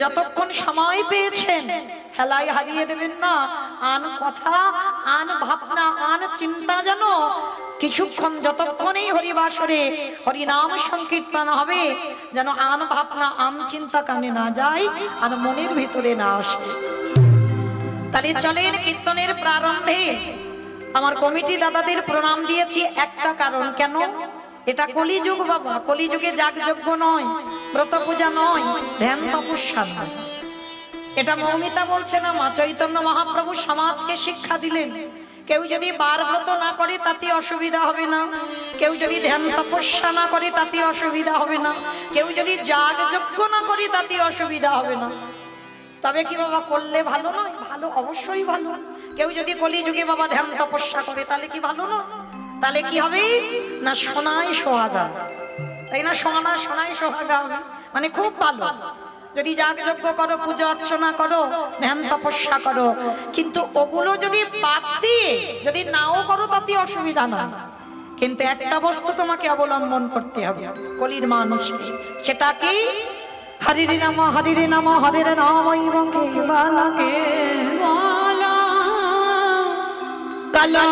যতক্ষণ সময় পেয়েছেন হেলায় হারিয়ে দেবেন না। আন কথা, আন ভাবনা, আন চিন্তা যেন কিছুক্ষণ যতক্ষণই হরিবাসরে হরিনাম সংকীর্তন হবে যেন আন ভাবনা, আন চিন্তা কানে না যায় আর মনের ভিতরে না আসে। তাহলে চলেন কীর্তনের প্রারম্ভে আমার কমিটি দাদাদের প্রণাম দিয়েছি একটা কারণ। কেন? এটা কলিযুগ বাবা, কলিযুগে যাগযজ্ঞ নয়, ব্রত পূজা নয়, ধ্যান তপস্যা নয়। এটা মৌমিতা বলছে না, মা চৈতন্য মহাপ্রভু সমাজকে শিক্ষা দিলেন কেউ যদি বার ব্রত না করে তাতে অসুবিধা হবে না, কেউ যদি ধ্যান তপস্যা না করে তাতে অসুবিধা হবে না, কেউ যদি যাগযজ্ঞ না করে তাতে অসুবিধা হবে না। তবে কি বাবা করলে ভালো নয়? ভালো, অবশ্যই ভালো। কেউ যদি কলিযুগে বাবা ধ্যান তপস্যা করে তাহলে কি ভালো নয়? তাহলে কি হবে না, সোনায় সোহাগা, তাই না? সোনায় সোহাগা হবে, মানে খুব ভালো। যদি যাগযজ্ঞ করো, পূজা অর্চনা করো, ধ্যান তপস্যা করো, কিন্তু ওগুলো যদি বাদ দিয়ে যদি নাও করো তাতে অসুবিধা না। কিন্তু একটা বস্তু তোমাকে অবলম্বন করতে হবে কলির মানুষকে, সেটা কি? হরিরে নাম হরিরে নাম হরিরে নাম ইবকে বালাকে বালা কালা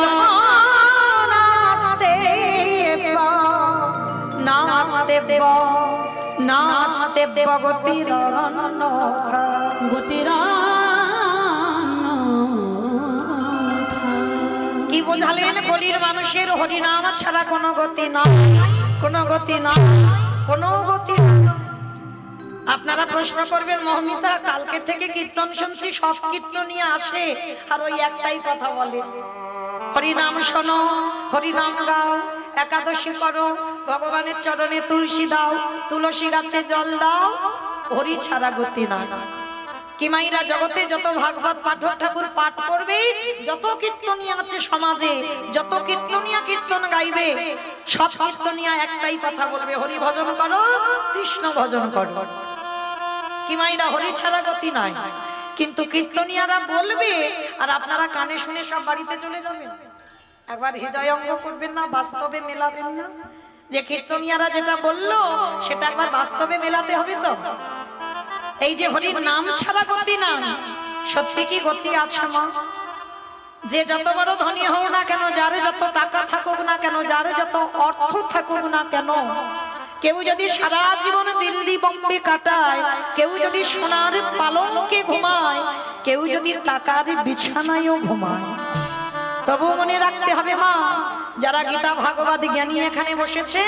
নাস্তে গতির কি বোঝালেন? কলির মানুষের হরিনাম ছাড়া কোনো গতি নয়, কোনো গতি নয়, কোনো গতি। আপনারা প্রশ্ন করবেন, মহমিতা কালকে থেকে কীর্তন শুনছি, সব কীর্তনিয়া আসে আর ওই একটাই কথা বলে, হরিনাম শোনো, হরিনাম গাও, একাদশী করো, ভগবানের চরণে তুলসী দাও, তুলসী গাছে জল দাও, হরি ছাড়া গতি না। কি মাইরা জগতে যত ভাগবত পাঠক ঠাকুর পাঠ করবে, যত কীর্তনিয়া আছে সমাজে, যত কীর্তনিয়া কীর্তন গাইবে, সব কীর্তনিয়া একটাই কথা বলবে, হরি ভজন করো, কৃষ্ণ ভজন করো। কি মাইরা হরি ছাড়া গতি নাই। কিন্তু কীর্তনিয়ারা বলবে আর আপনারা কানে শুনে সব বাড়িতে চলে যাবেন। একবার হৃদয়ঙ্গ করবেন না, বাস্তবে মেলাবেন না, যে কীর্তনিয়ারা যেটা বললো সেটা একবার বাস্তবে মেলাতে হবে। তো এই যে হরির নাম ছাড়া গতি না, সত্যি কি গতি আছে মা? যে যত বড় ধনী হও না কেন, যার যত টাকা থাকুক না কেন, যার যত অর্থ থাকুক না কেন, কেউ যদি সারা জীবন দিল্লি বোম্বে কাটায়, কেউ যদি সোনার পালঙ্কে ঘুমায়, কেউ যদি টাকার বিছানায়ও ঘুমায়, তবু মনে রাখতে হবে মা, যারা গীতা ভাগবত জ্ঞানী এখানে বসেছে,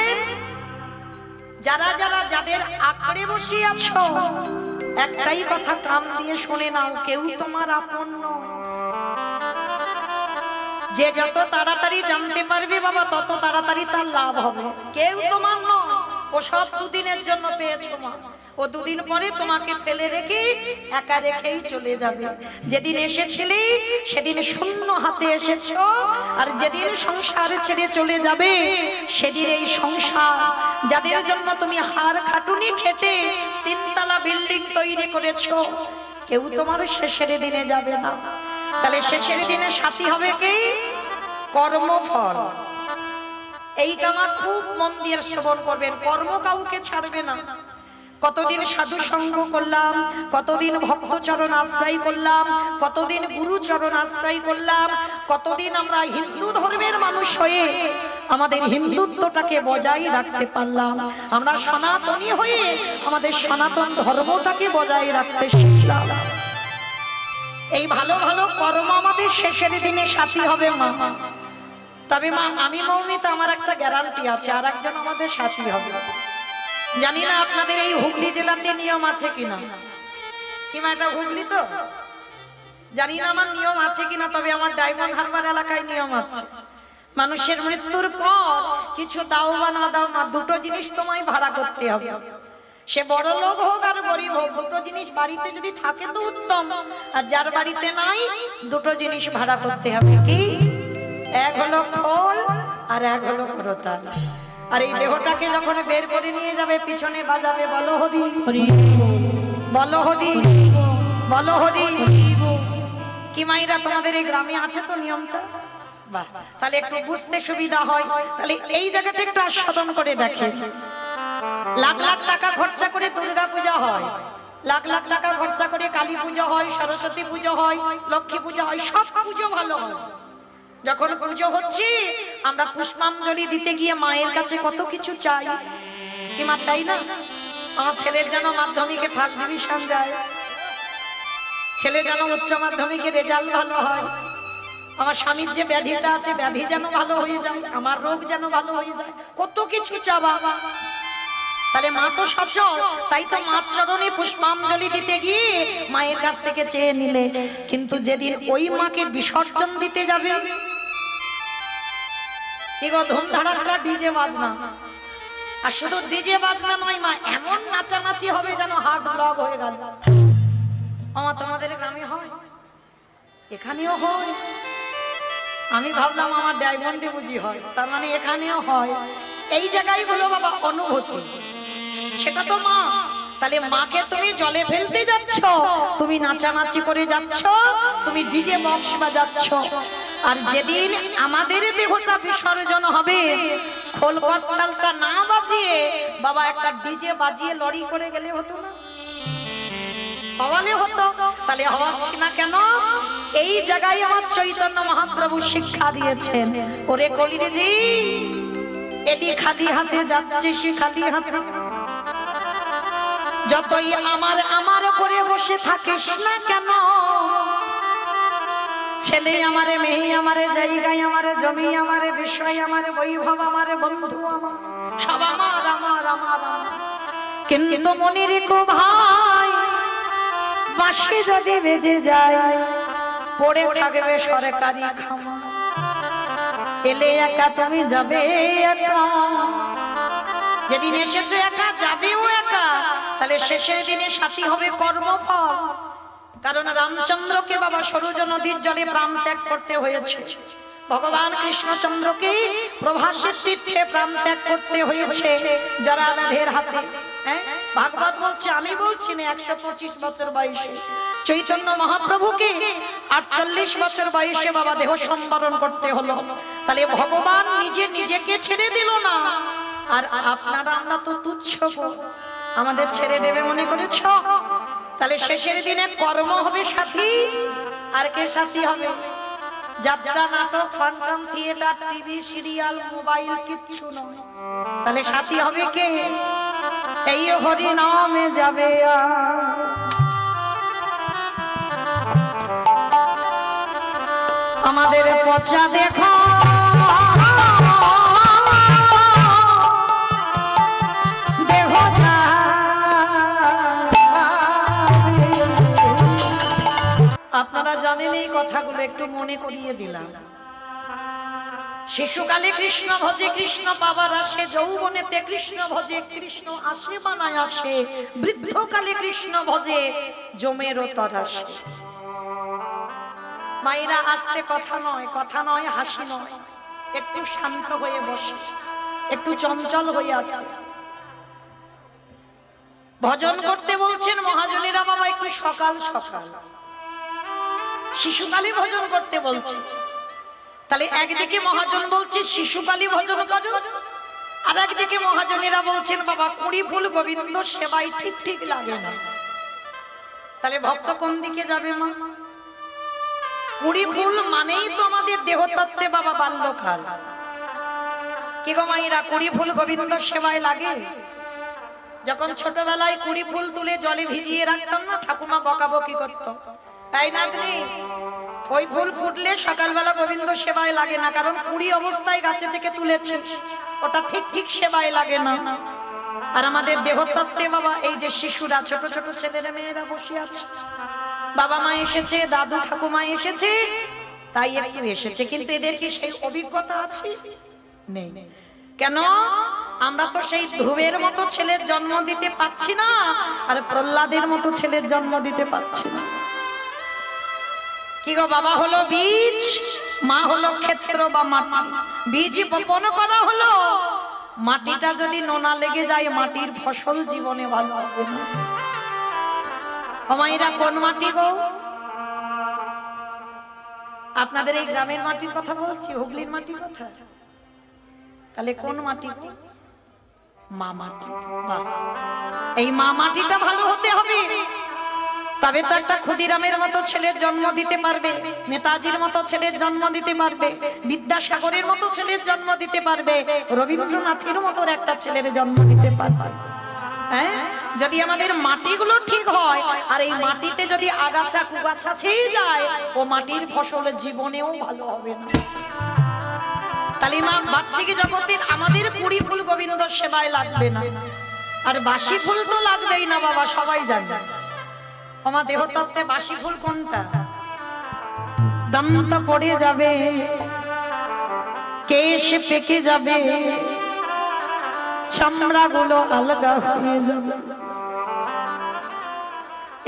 যারা যারা যাদের আঁকড়ে বসে আছো, একটাই কথা কান দিয়ে শুনে নাও, কেউ তোমার আপন নয়। যে যত তাড়াতাড়ি জানতে পারবে বাবা, তত তাড়াতাড়ি তার লাভ হবে। কেউ তোমার নয়, ও সব দুদিনের জন্য পেয়েছো মা, ও দুদিন পরে তোমাকে ফেলে রেখে একা রেখেই চলে যাবে। যেদিন এসেছিলে সেদিন শূন্য হাতে এসেছো, আর যেদিন সংসার ছেড়ে চলে যাবে সেদিন এই সংসার, যাদের জন্য তুমি হাড় খাটুনি খেটে তিনতলা বিল্ডিং তৈরি করেছো, কেউ তোমার শেষের দিনে যাবে না। তাহলে শেষের দিনে সাথী হবে কে? কর্মফল। এইটা আমার খুব মন দিয়ে শ্রবণ করবেন, কর্ম কাউকে ছাড়বে না। কতদিন সাধু সঙ্গ করলাম, কতদিন ভক্ত চরণ আশ্রয় করলাম, কতদিন গুরু চরণ আশ্রয় করলাম, কতদিন আমরা হিন্দু ধর্মের মানুষ হয়ে আমাদের হিন্দুত্বটাকে বজায় রাখতে পারলাম, আমরা সনাতনী হয়ে আমাদের সনাতন ধর্মটাকে বজায় রাখতে শিখলাম। এই ভালো ভালো কর্ম আমাদের শেষের দিনে সাথী হবে মা। তবে মা, আমি মৌমিতা, আমার একটা গ্যারান্টি আছে, আর একজন আমাদের সাথী হবে। জানি না আপনাদের এই হুগলি জেলাতে নিয়ম আছে কিনা, কিংবা এটা হুগলি তো জানি না আমার নিয়ম আছে কিনা, তবে আমার ডায়মন্ড হারবার এলাকায় নিয়ম আছে। মানুষের মৃত্যুর পর কিছু দাও বা না দাও মা, দুটো জিনিস তোমায় ভাড়া করতে হবে। সে বড় লোক হোক আর গরিব হোক, দুটো জিনিস বাড়িতে যদি থাকে তো উত্তম, আর যার বাড়িতে নাই দুটো জিনিস ভাড়া করতে হবে। কি? এক হলো খোল আর এক হলো করতাল। আর এই দেহটাকে যখন বের করে নিয়ে যাবে, পিছনে বাজাবে বলো হরি হরি, বলো হরি, বলো হরি। কি মাইরা তোমাদের এই গ্রামে আছে তো নিয়মটা? বাহ, তাহলে একটু বুঝতে সুবিধা হয়। তাহলে এই জায়গাটা একটু আস্বাদন করে দেখে। লাখ লাখ টাকা খরচা করে দুর্গা পূজা হয়, লাখ লাখ টাকা খরচা করে কালী পুজো হয়, সরস্বতী পুজো হয়, লক্ষ্মী পুজো হয়, সব পুজো ভালো হয়। যখন পুজো হচ্ছে আমরা পুষ্পাঞ্জলি দিতে গিয়ে মায়ের কাছে কত কিছু চাই, কি মা চাই না? আমার ছেলের যেন মাধ্যমিকে ফার্স্ট ডিভিশন যায়, ছেলে যেন উচ্চ মাধ্যমিকে রেজাল্ট ভালো হয়, আমার স্বামীর যে ব্যাধিটা আছে ব্যাধি যেন ভালো হয়ে যায়, আমার রোগ যেন ভালো হয়ে যায়, কত কিছু চাবা। তাহলে মা তো সচল, তাই তো মার চরণে পুষ্পাঞ্জলি দিতে গিয়ে মায়ের কাছ থেকে চেয়ে নিলে। কিন্তু যেদিন ওই মাকে বিসর্জন দিতে যাবে, কি গো ধুমধাড়াক্কা ডিজে বাজনা, আর শুধু ডিজে বাজনা নয় মা, এমন নাচানাচি হবে যেন হার্ট ব্লক হয়ে গেল। আমার তোমাদের গ্রামে হয়, এখানেও হয়। আমি ভাবলাম আমার ডায়মন্ডে বুঝি হয়, তার মানে এখানেও হয়। এই জায়গায় হলো বাবা অনুভূতি, সেটা তো মা। তাহলে মাকে তুমি জলে ফেলতে যাচ্ছ, তুমি নাচানাচি করে যাচ্ছ, তুমি ডিজে বক্স বাজাচ্ছ। আর যেদিন আমাদের দেহটা বিসর্জন হবে, খোল করতালটা না বাজিয়ে বাবা একটা ডিজে বাজিয়ে লড়ি করে গেলে হতো না? হওয়ালে হতো। তাহলে হওয়াচ্ছি না কেন? এই জায়গায় আমার চৈতন্য মহাপ্রভু শিক্ষা দিয়েছেন, ওরে কলিরে জি, এটি খালি হাতে যাচ্ছে, সে খালি হাতে। যতই আমার আমার করে বসে থাকিস না কেন, ছেলে আমারে, মেয়ে আমারে, জায়গায় আমারে, জমি আমারে, বিষয় আমারে, বৈভব আমারে, বন্ধু আমার, সব আমার আমার আমার আমার। কিন্তু মনে রেখো ভাই, বাঁশি যদি বেজে যায় পড়ে থাকবে সরকারি খামা, এলে একা তুমি যাবে একা। যেদিন এসেছো একা, যাবেও একা। তাহলে শেষের দিনে সাথী হবে কর্মফল। কারণ রামচন্দ্রকে বাবা সরযূ নদীর জলে প্রাণ ত্যাগ করতে হয়েছে, ভগবান কৃষ্ণচন্দ্রকে প্রভাসের তীর্থে প্রাণ ত্যাগ করতে হয়েছে জরানধের হাতে। ভাগবত বলছে, আমি বলছি না, 125 বছর বয়সে চৈতন্য মহাপ্রভুকে 48 বছর বয়সে বাবা দেহ সম্বরণ করতে হলো। তাহলে ভগবান নিজে নিজেকে ছেড়ে দিল না। আর আপনারা আমরা তো তুচ্ছ, আমাদের ছেড়ে দেবে মনে করেছ? তাহলে শেষের দিনে কর্ম হবে সাথী। আর কে সাথী হবে? যাত্রা, নাটক, function, theatre, TV, serial, mobile কিচ্ছু নয়। তাহলে সাথী হবে কে? এই হরি নামে যাবে। আমাদের পচা দেখো দেহ যা, আপনারা জানেন এই কথাগুলো, একটু মনে করিয়ে দিলাম। শিশুকালে কৃষ্ণ ভজে, কৃষ্ণ পাবার আসে, যৌবনেতে কৃষ্ণ ভজে, কৃষ্ণ আসে বানায় আসে, বৃদ্ধকালে কৃষ্ণ ভজে, জমেরও তর আসে। মায়েরা আসতে কথা নয়, কথা নয় হাসি নয়, একটু শান্ত হয়ে বসে, একটু চঞ্চল হয়ে আছে। ভজন করতে বলছেন মহাজনেরা বাবা একটু সকাল সকাল, শিশুকালে ভজন করতে বলছে। তাহলে একদিকে মহাজন বলছে শিশুকালী ভজন করো, আর একদিকে মহাজনেরা বলছেন বাবা কুড়ি ফুল গোবিন্দ সেবাই ঠিক ঠিক লাগে না। তাহলে ভক্ত কোন দিকে যাবে মা? কুড়ি ফুল মানেই তো আমাদের দেহতত্ত্বে বাবা বাল্যকাল। কি গো মায়েরা, কুড়ি ফুল গোবিন্দ সেবায় লাগে? যখন ছোটবেলায় কুড়ি ফুল তুলে জলে ভিজিয়ে রাখতাম না, ঠাকুমা বকাবকি করত, তাই না? ওই ফুল ফুটলে সকালবেলা গোবিন্দ সেবায় লাগে না, কারণ কুড়ি অবস্থায় গাছে থেকে তুলেছে, ওটা ঠিক ঠিক সেবায় লাগে না। আর আমাদের দেহতত্ত্বে বাবা এই যে শিশুরা, ছোট ছোট ছেলেরা মেয়েরা বসে আছে, বাবা মা এসেছে, দাদু ঠাকুমা এসেছে, তাই একটু এসেছে, কিন্তু এদের কি সেই অভিজ্ঞতা আছে? নেই। কেন? আমরা তো সেই ধ্রুবের মতো ছেলের জন্ম দিতে পাচ্ছি না, আর প্রহ্লাদের মতো ছেলের জন্ম দিতে পাচ্ছি না। কি গো, বাবা হলো বীজ, মা হলো ক্ষেত্র বা মাটি। বীজ বপন করা হলো, মাটিটা যদি নোনা লেগে যায় মাটির ফসল জীবনে ভালো হবে না। মায়েরা কোন মাটি গো? আপনাদের এই গ্রামের মাটির কথা বলছি, হুগলির মাটি কথা। তাহলে কোন মাটি গো? মা মাটি। বাবা, এই মা মাটিটা ভালো হতে হবে, তবে তো একটা ক্ষুদিরামের মতো ছেলের জন্ম দিতে পারবে, নেতাজির মতো ছেলের জন্ম দিতে পারবে, বিদ্যাসাগরের মতো ছেলের জন্ম দিতে পারবে, রবীন্দ্রনাথের মতো একটা ছেলের জন্ম দিতে পারবে। হ্যাঁ, যদি আমাদের মাটিগুলো ঠিক হয়, আর এই মাটিতে যদি আগাছা কুগাছা ছেয়ে যায়, ও মাটির ফসল জীবনেও ভালো হবে না। তাহলে মা বাচ্চাকে জগতের আমাদের কুড়ি ফুল গোবিন্দ সেবায় লাগবে না, আর বাসি ফুল তো লাগবেই না বাবা, সবাই জানে। আমার দেহতত্ত্বে বাসি ফুল কোনটা? দন্ত পড়ে যাবে, কেশ পেকে যাবে, চামড়া গুলো আলগা হয়ে যাবে,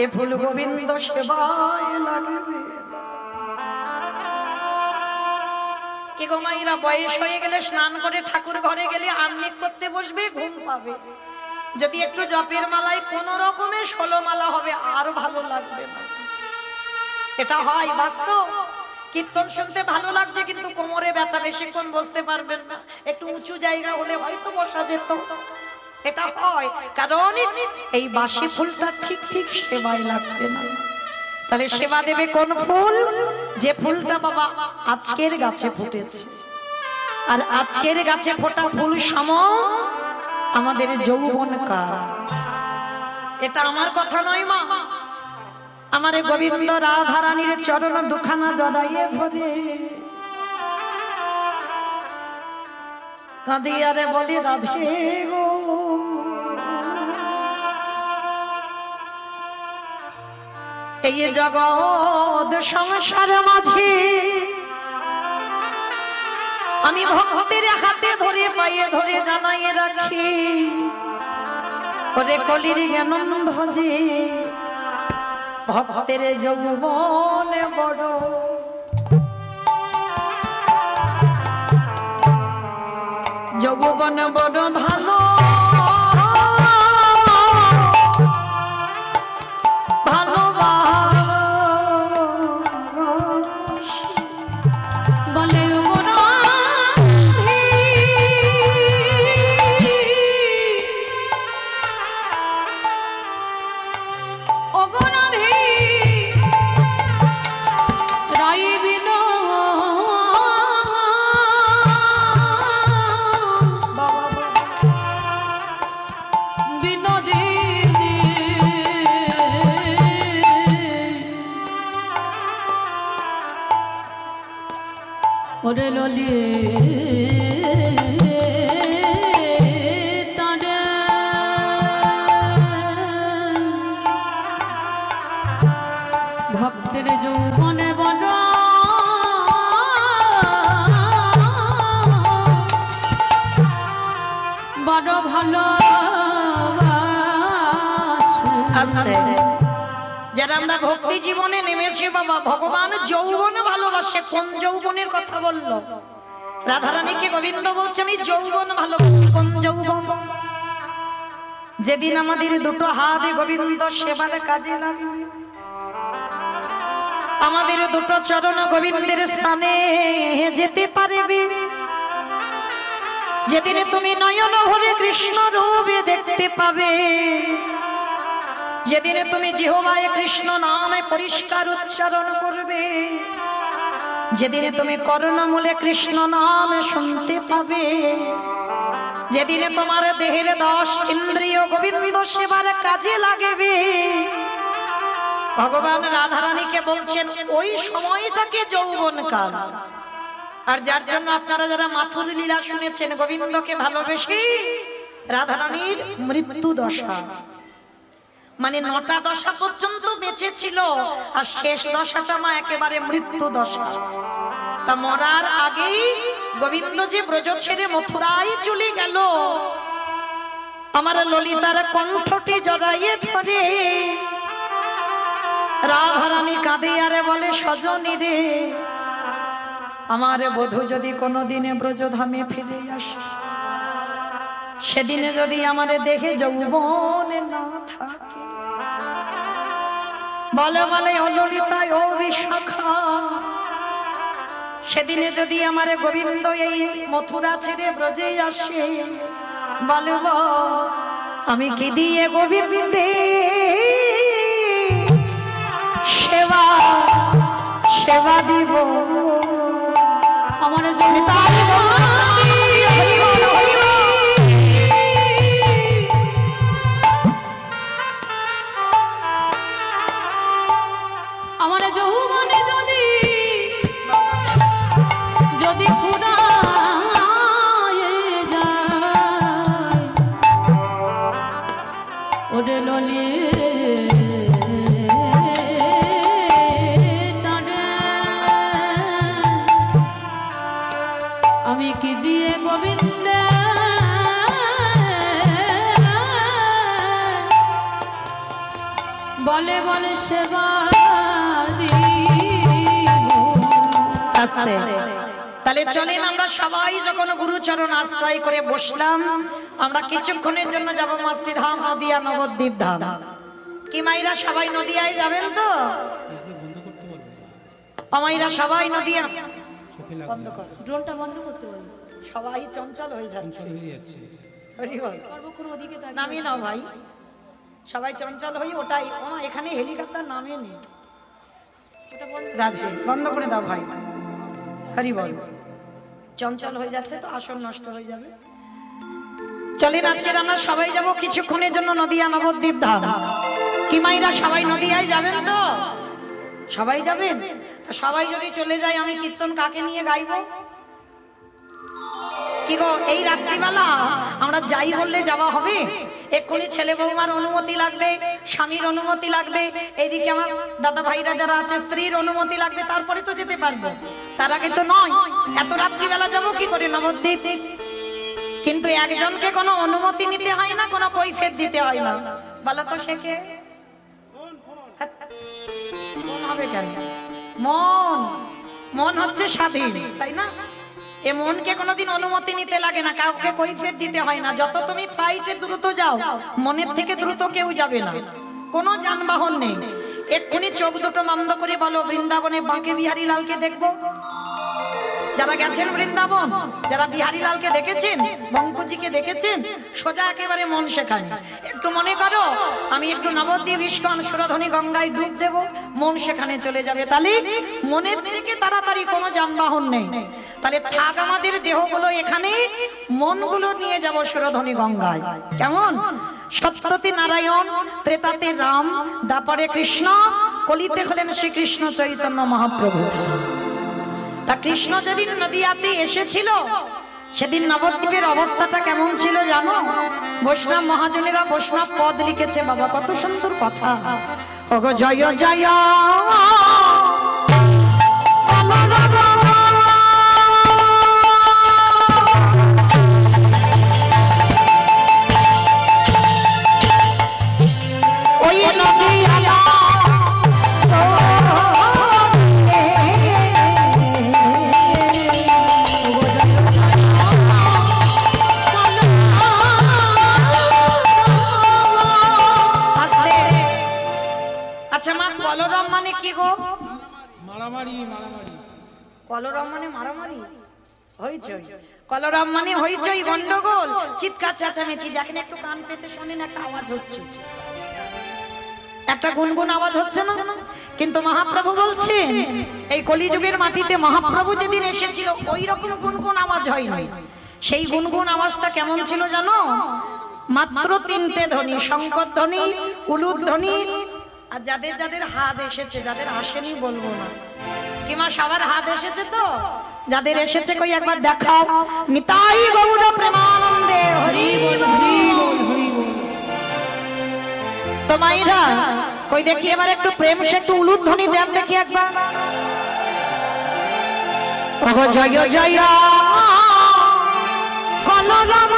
এ ফুল গোবিন্দ সেবায় লাগবে। কি গো মাইরা, বয়স হয়ে গেলে স্নান করে ঠাকুর ঘরে গেলে আহ্নিক করতে বসবে, ঘুম পাবে। যদি একটু জপের মালায় কোন রকমে 16 মালা হবে, আর ভালো লাগবে না। এটা হয় বাস্তব। কীর্তন শুনতে ভালো লাগছে, কিন্তু কোমরে ব্যথা, বেশিক্ষণ বসতে পারবেন না। একটু উঁচু জায়গা হলে হয়তো বসা যেত। এটা হয় কারণ এই বাসি ফুলটা ঠিক ঠিক সেবায় লাগবে না। তাহলে সেবা দেবে কোন ফুল? যে ফুলটা বাবা আজকের গাছে ফুটেছে, আর আজকের গাছে ফোটা ফুল সম আমাদের যৌবন কাল। এটা আমার কথা নয় মা, আমারে গোবিন্দ রাধা রানীর চরণ দুখানা জড়াইয়ে ধরে কাঁদিয়ারে বলে, রাধে গো এই জগৎ সংসার মাঝে আমি ভক্তের হাতে ধরে পায়ে ধরে জানাইয়ে রাখি, ওরে কলির জ্ঞানন্দ যে ভক্তের যৌবন বড়, যৌবন বড় ভালো, ওরে ললি তারে ভক্তের যৌবনে বড় বড় ভালো। যারা আমরা ভক্তি জীবনে নেমেছে বাবা, ভগবান যৌবন ভালোবাসে। কোন যৌবনের কথা বললো? রাধারানীকে গোবিন্দ বলছে আমি যৌবন ভালোবাসি। কোন যৌবন? যেদিন আমাদের দুটো হাতে গোবিন্দ সেবার কাজে লাগবে, আমাদের দুটো চরণ গোবিন্দের স্থানে যেতে পারবে, যেদিন তুমি নয়ন ভরে কৃষ্ণ রূপে দেখতে পাবে, যেদিন তুমি জিহ্বায় কৃষ্ণ নামে পরিষ্কার উচ্চারণ করবে, যেদিন তুমি কর্ণমূলে কৃষ্ণ নাম শুনতে পাবে, যেদিন তোমার দেহের 10 ইন্দ্রিয় গোবিন্দ সেবার কাজে লাগবে, ভগবান রাধারানীকে বলছেন ওই সময়টাকে যৌবন কাল। আর যার জন্য আপনারা যারা মাথুর লীলা শুনেছেন, গোবিন্দকে ভালোবেসে রাধারানীর মৃত্যু দশা, মানে 9টা দশা পর্যন্ত বেঁচে ছিল, আর শেষ দশাটা মা একেবারে মৃত্যু দশা। তা মরার আগেই গোবিন্দ যে ব্রজ ছেড়ে মথুরায় চলে গেল, আমার ললিতার কণ্ঠটি জড়াইয়ে ধরে রাধারানী কাঁদে আরে বলে, সজনী রে আমার বধূ যদি কোনোদিনে ব্রজধামে ফিরে আসে, সেদিনে যদি আমারে দেখে যৌবনে না থাকে, বলে বলে ও ললিতা ও বিশাখা, সেদিনে যদি আমারে গোবিন্দ এই মথুরা ছেড়ে ব্রজে আসে, বলবো আমি কি দিয়ে গোবিন্দে সেবা সেবা দিব আমার তাই হরি বল, হরি বল। আমার যৌবনে যদি যদি ফুরায় যায় ওরে ললে আমি কি দিয়ে গোবিন্দ বলে বলে সেবা দিব। আস্তে তাহলে চলেন আমরা সবাই যখন গুরুচরণ আশ্রয় করে বসলাম, আমরা কিছুক্ষণের জন্য যাব মাস্তি ধাম, নদিয়া নবদ্বীপ ধাম। কি মাইরা সবাই নদিয়ায় যাবেন তো? আমাইরা সবাই নদিয়া বন্ধ কর, ড্রোনটা বন্ধ করতে বলো। সবাই চঞ্চল হয়ে যাচ্ছে। হরি বল। সর্বক্ষণ ওদিকে তাকিয়ে নামিয়ে নাও ভাই, সবাই চঞ্চল হই। ওটাই এখানে হেলিকপ্টার নামিয়ে নি, ওটা বন্ধ। রাধে বন্ধ করে দাও ভাই। হরি বল। চঞ্চল হয়ে যাচ্ছে তো, আসন নষ্ট হয়ে যাবে। চলেন আজকের আমরা সবাই যাব কিছুক্ষণের জন্য নদিয়া নবদ্বীপ ধাম। কি মাইরা সবাই নদিয়ায় যাবেন তো? সবাই যাবেন? তা সবাই যদি চলে যায় আমি কীর্তন কাকে নিয়ে গাইবো? কি গো, এই রাত্রিবেলা আমরা যাই বললে যাওয়া হবে? এক্ষুনি ছেলে বৌমার অনুমতি লাগবে, স্বামীর অনুমতি লাগবে, এইদিকে আমার দাদা ভাইরা যারা আছে স্ত্রীর অনুমতি লাগবে, তারপরে তো যেতে পারবো। তার আগে তো নয়। এত রাত্রিবেলা যাবো কি করে নবদ্বীপ? কিন্তু একজনকে কোনো অনুমতি নিতে হয় না, কোনো কৈফিয়ত দিতে হয় না। বলো তো সে কে? মন হবে কেন? মন, মন হচ্ছে স্বাধীন, তাই না? এ মনকে কোনোদিন অনুমতি নিতে লাগে না, কাউকে কৈফিয়ত দিতে হয় না। যত তুমি ফ্লাইটে দ্রুত যাও, মনের থেকে দ্রুত কেউ যাবে না, কোনো যানবাহন নেই। এক্ষুনি চোখ দুটো বন্ধ করে বলো, বৃন্দাবনে বাঁকে বিহারী লালকে দেখবো। যারা গেছেন বৃন্দাবন, যারা বিহারী লালকে দেখেছেন, বঙ্কজিকে দেখেছেন, সোজা একেবারে মন সেখানে। একটু মনে করো আমি একটু নবদ্বীপ ইস্কন সুরধনী গঙ্গায় ডুব দেব, মন সেখানে চলে যাবে। তাহলে মনের থেকে তাড়াতাড়ি কোনো যানবাহন নেই। তাহলে থাক আমাদের দেহগুলো এখানে, মনগুলো নিয়ে যাব সুরধনী গঙ্গায়। কেমন? সত্যতে নারায়ণ, ত্রেতাতে রাম, দাপরে কৃষ্ণ, কলিতে হলেন শ্রীকৃষ্ণ চৈতন্য মহাপ্রভু। তা কৃষ্ণ যেদিন নদিয়াতে এসেছিল, সেদিন নবদ্বীপের অবস্থাটা কেমন ছিল জানো? বৈষ্ণব মহাজনেরা বৈষ্ণব পদ লিখেছে বাবা, কত সুন্দর কথা। ওগো জয় জয় ওই নদিয়া কলরব মানে কি গো? মারামারি, মারামারি। কলরব মানে মারামারি, হইচই। কলরব মানে হইচই, গন্ডগোল, চিৎকার চেঁচামেচি। দেখেন একটু কান পেতে শোনেন, একটা আওয়াজ হচ্ছে, একটা গুনগুন আওয়াজ হচ্ছে না? কিন্তু মহাপ্রভু বলছেন এই কলিযুগের মাটিতে মহাপ্রভু যেদিন এসেছিল ওই রকম গুনগুন আওয়াজ হয়নি। সেই গুনগুন আওয়াজটা কেমন ছিল জানো? মাত্র তিনটে ধ্বনি, শঙ্কর ধ্বনি, উলুদ ধ্বনি, আর যাদের যাদের হাত এসেছে, যাদের আসেনি বলবো না। কিমা সবার হাত এসেছে তো? যাদের এসেছে কই একবার দেখাও। নিতাই গৌর প্রেমানন্দে হরি বল, হরি বল, হরি বল। তো মাইরা কই দেখি এবার একটু প্রেম সে একটু উলুদ ধ্বনি দেন দেখি একবার। ওগো জয় জয় কলরব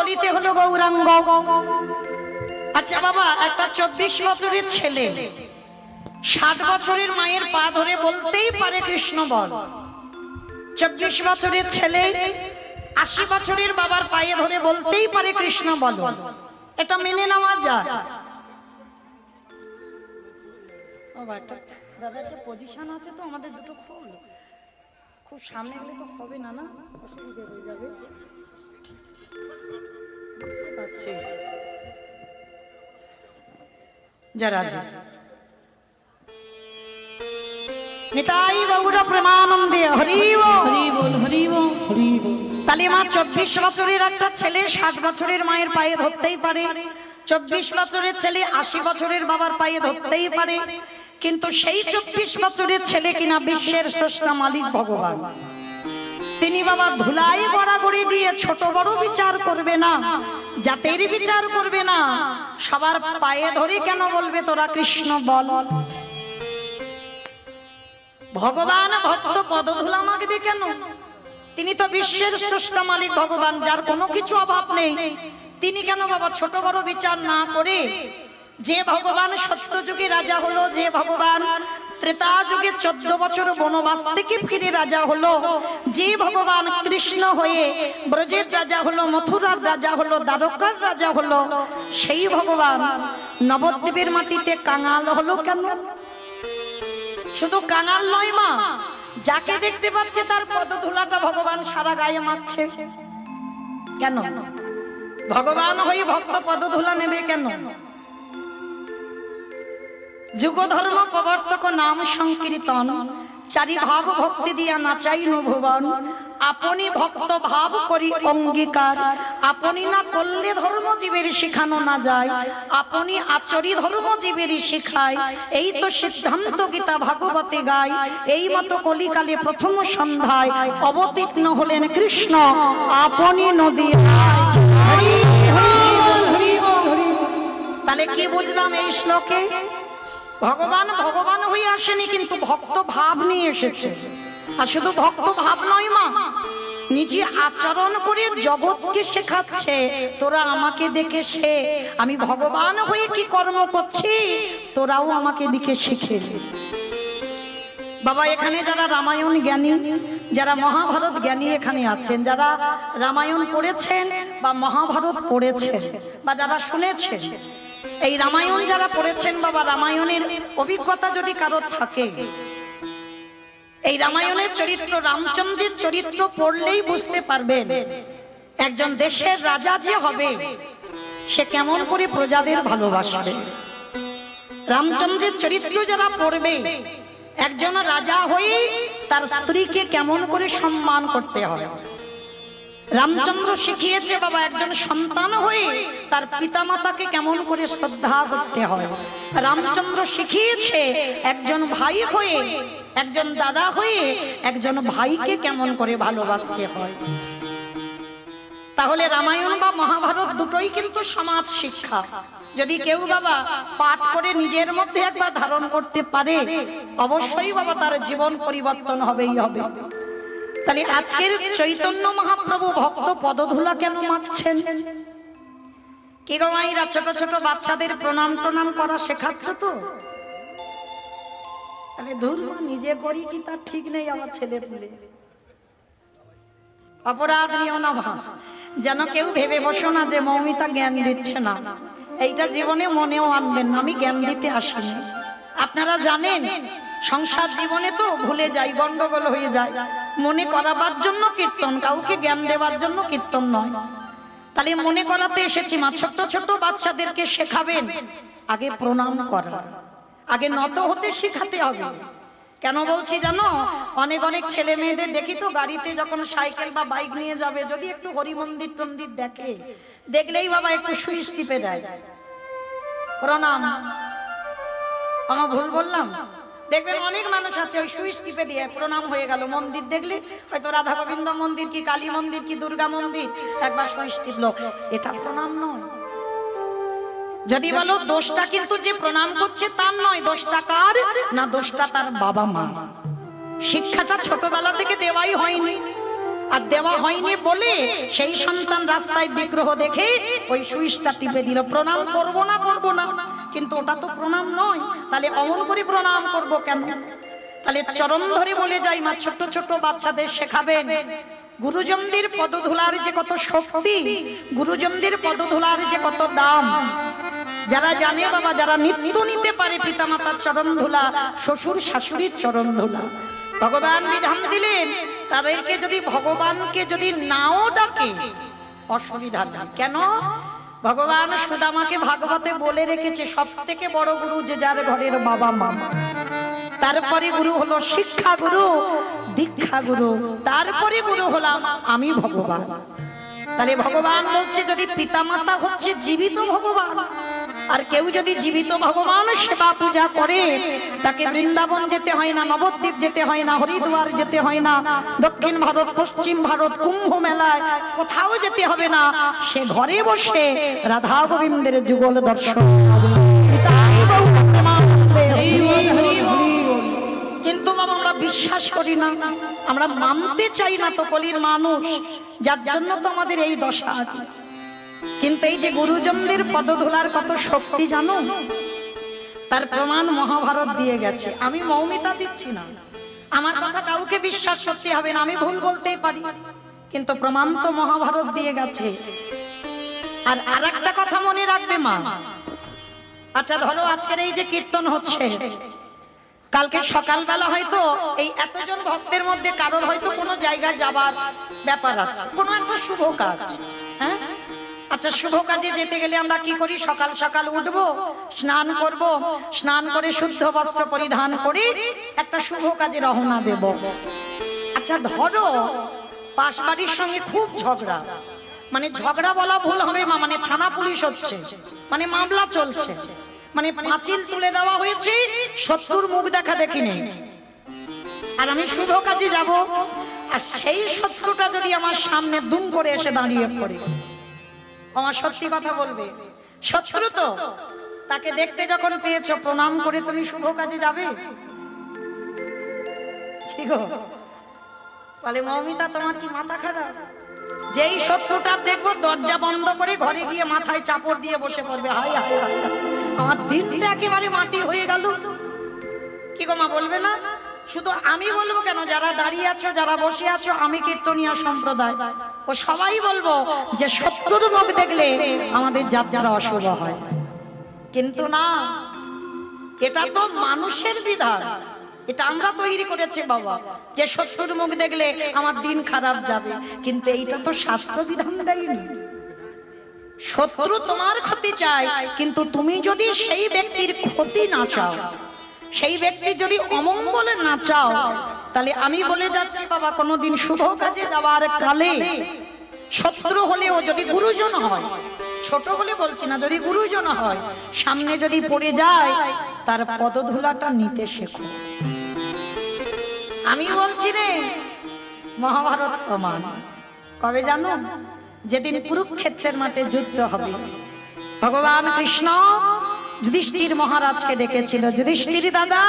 বলিতে হলো গৌরাঙ্গ। আচ্ছা বাবা, একটা 24 বছরের ছেলে 60 বছরের মায়ের পা ধরে বলতেই পারে কৃষ্ণ বল। 24 বছরের ছেলে 80 বছরের বাবার পায়ে ধরে বলতেই পারে কৃষ্ণ বল। এটা মেনে নেওয়া যায়। বাবা একটা দাদা একটা পজিশন আছে তো, আমাদের দুটো খুব সামনে গেলে তো হবে না, না অসুবিধা হয়ে যাবে। আচ্ছা যারা নিতাই গৌরা প্রেমানন্দে হরি বল। হরি বল, হরি বল। হরি বল। তাহলে মা 24 বছরের একটা ছেলে 60 বছরের মায়ের পায়ে ধরতেই পারে, 24 বছরের ছেলে 80 বছরের বাবার পায়ে ধরতেই পারে, কিন্তু সেই 24 বছরের ছেলে কিনা বিশ্বের স্রষ্টা মালিক ভগবান, তিনি বাবা ধুলাই গড়াগড়ি দিয়ে ছোট বড় বিচার করবে না, জাতের বিচার করবে না, সবার পায়ে ধরে কেন বলবে তোরা কৃষ্ণ বল। ভগবান ভক্ত পদধূলা মাগবে কেন? তিনি তো বিশ্বের স্রষ্টা মালিক ভগবান, যার কোনো কিছু অভাব নেই। তিনি কেন বাবা ছোট বড় বিচার না করে, যে ভগবান সত্য যুগে রাজা হলো, যে ভগবান ত্রেতা যুগে 14 বছর বনবাস থেকে ফিরে রাজা হলো, যে ভগবান কৃষ্ণ হয়ে ব্রজের রাজা হলো, মথুরার রাজা হলো, দ্বারকার রাজা হলো, সেই ভগবান নবদ্বীপের মাটিতে কাঙাল হলো কেন? শুধু কাঙাল নয় মা, যাকে দেখতে পাচ্ছে তার পদধূলাটা ভগবান সারা গায়ে মাখছে কেন? ভগবান হয়ে ভক্ত পদধূলা নেবে কেন? যুগ ধর্ম প্রবর্তক নাম সংকীর্তন, চারি ভাব ভক্তি দিয়া নাচাই ভুবন। আপনি ভক্ত ভাব করি অঙ্গীকার, আপনি না করলে ধর্ম জীবের শিখানো না যায়, আপনি আচরি ধর্ম জীবের শিখায়, এই তো সিদ্ধান্ত গীতা ভাগবতে গায়। এই মতো কলিকালে প্রথম সন্ধ্যায় অবতীর্ণ হলেন কৃষ্ণ আপনি নদী। তাহলে কি বুঝলাম এই শ্লোকে? ভগবান ভগবান হয়ে আসেনি, কিন্তু ভক্ত ভাব নিয়ে এসেছে। আর শুধু ভক্ত ভাব নয় মা, নিজে আচরণ করে জগৎকে শেখাচ্ছে, তোরা আমাকে দেখে শে, আমি ভগবান হয়ে কি কর্ম করছি তোরাও আমাকে দেখে শিখে। বাবা এখানে যারা রামায়ণ জ্ঞানী, যারা মহাভারত জ্ঞানী এখানে আছেন, যারা রামায়ণ পড়েছেন বা মহাভারত পড়েছেন বা যারা শুনেছেন, এই রামায়ণ যারা পড়েছেন বাবা, রামায়ণের অভিজ্ঞতা যদি কারোর থাকে, এই রামায়ণের চরিত্র, রামচন্দ্রের চরিত্র পড়লেই বুঝতে পারবেন একজন দেশের রাজা যে হবে সে কেমন করে প্রজাদের ভালোবাসবে। রামচন্দ্রের চরিত্র যারা পড়বে, একজন রাজা হয়ে তার স্ত্রীকে কেমন করে সম্মান করতে হয়। রামচন্দ্র শিখিয়েছে বাবা একজন সন্তান হয়ে তার পিতামাতাকে কেমন করে শ্রদ্ধা করতে হয়। রামচন্দ্র শিখিয়েছে একজন ভাই হয়ে, একজন দাদা হয়ে একজন ভাইকে কেমন করে ভালোবাসতে হয়। তাহলে রামায়ণ বা মহাভারত দুটোই কিন্তু সমাজ শিক্ষা। যদি কেউ বাবা পাঠ করে নিজের মধ্যে একবার ধারণ করতে পারে, অবশ্যই বাবা তার জীবন পরিবর্তন হবেই হবে। তাহলে আজকের চৈতন্য মহাপ্রভু ভক্ত পদধূলা কেন মাখছেন? কি গো মায়েরা, ছোট ছোট বাচ্চাদের প্রণাম টনাম করা শেখাচ্ছ তো? তাহলে ধর্ম নিজে করি কি তার ঠিক নেই, আমার ছেলে পুলে অপরাধ নিও না ভা, যেন কেউ ভেবে বসো না যে মৌমিতা জ্ঞান দিচ্ছে না। এইটা জীবনে মনেও আনবেন না, আমি জ্ঞান দিতে আসিনি। আপনারা জানেন সংসার জীবনে তো ভুলে যাই, গন্ডগোল হয়ে যায়। মনে করাবার জন্য কীর্তন, কাউকে জ্ঞান দেওয়ার জন্য কীর্তন নয়। তাহলে মনে করাতে এসেছি মা, ছোট ছোট বাচ্চাদেরকে শেখাবেন আগে প্রণাম করা, আগে নত হতে শিখাতে হবে। কেন বলছি জানো? অনেক অনেক ছেলে মেয়েদের দেখি তো গাড়িতে যখন সাইকেল বা বাইক নিয়ে যাবে, যদি একটু হরি মন্দির টন্দির দেখে, দেখলেই বাবা একটু সুইচ টিপে দেয় প্রণাম। আমার ভুল বললাম? দেখবেন অনেক মানুষ আছে ওই সুইচ টিপে দিয়ে প্রণাম হয়ে গেল। মন্দির দেখলে হয়তো রাধা গোবিন্দ মন্দির কি কালী মন্দির কি দুর্গা মন্দির, একবার সুইচ টিপলো, এটা প্রণাম নয়। যদি বলো দোষটা কিন্তু যে প্রণাম করছে তার নয়, দোষটা কার না, দোষটা তার বাবা মা। শিক্ষাটা ছোটবেলা থেকে দেওয়াই হয়নি। আর দেওয়া হয়নি বলে সেই সন্তান রাস্তায় বিগ্রহ দেখে ওই সুইচটা টিপে দিল। প্রণাম করব না, কিন্তু ওটা তো প্রণাম নয়, তাহলে অমন করে প্রণাম করব কেন? তাহলে চরণ ধরে বলে যাই মা, ছোট ছোট বাচ্চাদের শেখাবেন গুরুজনদের পদধূলার যে কত শক্তি, গুরুজনদের পদধূলার যে কত দাম। যারা জানে বাবা, যারা নিত্য নিতে পারে পিতামাতার চরণ ধুলা, শ্বশুর শাশুড়ির চরণ ধুলা, ভগবান বিধান দিলেন তাদেরকে যদি ভগবানকে যদি নাও ডাকে অসুবিধা নেই। কেন? ভগবান সুদামাকে ভাগবতে বলে রেখেছে সব থেকে বড় গুরু যে যার ঘরের বাবা মা, তারপরে গুরু হলো শিক্ষা গুরু, দীক্ষা গুরু, তারপরে গুরু হলাম আমি ভগবান। তাহলে ভগবান বলছে যদি পিতামাতা হচ্ছে জীবিত ভগবান, আর কেউ যদি জীবিত ভগবান সেবা পূজা করে, তাকে বৃন্দাবন যেতে হয় না, নবদ্বীপ যেতে হয় না, হরিদ্বার যেতে হয় না, দক্ষিণ ভারত, পশ্চিম ভারত, কুম্ভ মেলায় কোথাও যেতে হবে না, সে ঘরে বসে রাধা গোবিন্দের যুগল দর্শন করবে। পিতাই বহু প্রেমানন্দে। কিন্তু বাবা আমরা বিশ্বাস করি না, আমরা মানতে চাই না তো কলির মানুষ, যার জন্য তো আমাদের এই দশা। কিন্তু এই যে গুরুজনদের পদধূলার কত শক্তি জানো, তার প্রমাণ মহাভারত দিয়ে গেছে। আমি মৌমিতা দিচ্ছি না, আমার কথা কাউকে বিশ্বাস করতে হবে না, আমি ভুল বলতেই পারি, কিন্তু প্রমাণ তো মহাভারত দিয়ে গেছে। আর আরেকটা কথা মনে রাখবে মা, আচ্ছা ধরো আজকের এই যে কীর্তন হচ্ছে, কালকে সকালবেলা হয়তো এই এতজন ভক্তের মধ্যে কারোর হয়তো কোনো জায়গায় যাবার ব্যাপার আছে, কোনো একটা শুভ কাজ। হ্যাঁ, আচ্ছা শুভ কাজে যেতে গেলে আমরা কি করি? সকাল সকাল উঠবো, স্নান করব, স্নান করে শুদ্ধ বস্ত্র পরিধান করে একটা শুভ কাজে রওনা দেব। আচ্ছা ধরো পাশ বাড়ির সঙ্গে খুব ঝগড়া, মানে ঝগড়া বলা ভুল হবে মা, মানে থানা পুলিশ হচ্ছে, মানে মামলা চলছে, মানে পাঁচিল তুলে দেওয়া হয়েছে, শত্রুর মুখ দেখা দেখি নেই, আর আমি শুভ কাজে যাব, আর সেই শত্রুটা যদি আমার সামনে দুম করে এসে দাঁড়িয়ে পড়ে, আমার সত্যি কথা বলবে শত্রু তো, তাকে দেখতে যখন পেয়েছো প্রণাম করে তুমি শুভ কাজে যাবে? কি গো বলে মৌমিতা, তোমার কি মাথা খারাপ? যেই শত্রুটা দেখবো দরজা বন্ধ করে ঘরে গিয়ে মাথায় চাপড় দিয়ে বসে পড়বে, হায় হায় হায় আমার দিনটা একেবারে মাটি হয়ে গেল। কি গো মা বলবে না? শুধু আমি বলবো কেন, যারা দাঁড়িয়ে আছো, যারা বসে আছো, আমি কীর্তনিয়া সম্প্রদায়, ও সবাই বলবো যে শত্রুর মুখ দেখলে আমাদের যাত্রা অশুভ হয়। কিন্তু না, এটা তো মানুষের বিধান, এটা আমরা তৈরি করেছি বাবা, যে শত্রুর মুখ দেখলে আমার দিন খারাপ যাবে, কিন্তু এইটা তো শাস্ত্র বিধান দেয়নি। শত্রু তোমার ক্ষতি চায়, কিন্তু তুমি যদি সেই ব্যক্তির ক্ষতি না চাও, সেই ব্যক্তি যদি অমঙ্গলে না চাও, তাহলে আমি বলে যাচ্ছি বাবা, কোনোদিন শুভ কাজে যাওয়ার কালে শত্রু হলেও যদি গুরুজন হয়, ছোট বলে বলছি না, যদি গুরুজন হয়, সামনে যদি পড়ে যায়, তার পদধূলাটা নিতে শেখো। আমি বলছি রে, মহাভারত প্রমাণ। কবে জানো? যেদিন কুরুক্ষেত্রের মাঠে যুদ্ধ হবে, ভগবান কৃষ্ণ যুধিষ্ঠির মহারাজকে ডেকেছিল, যুধিষ্ঠির দাদা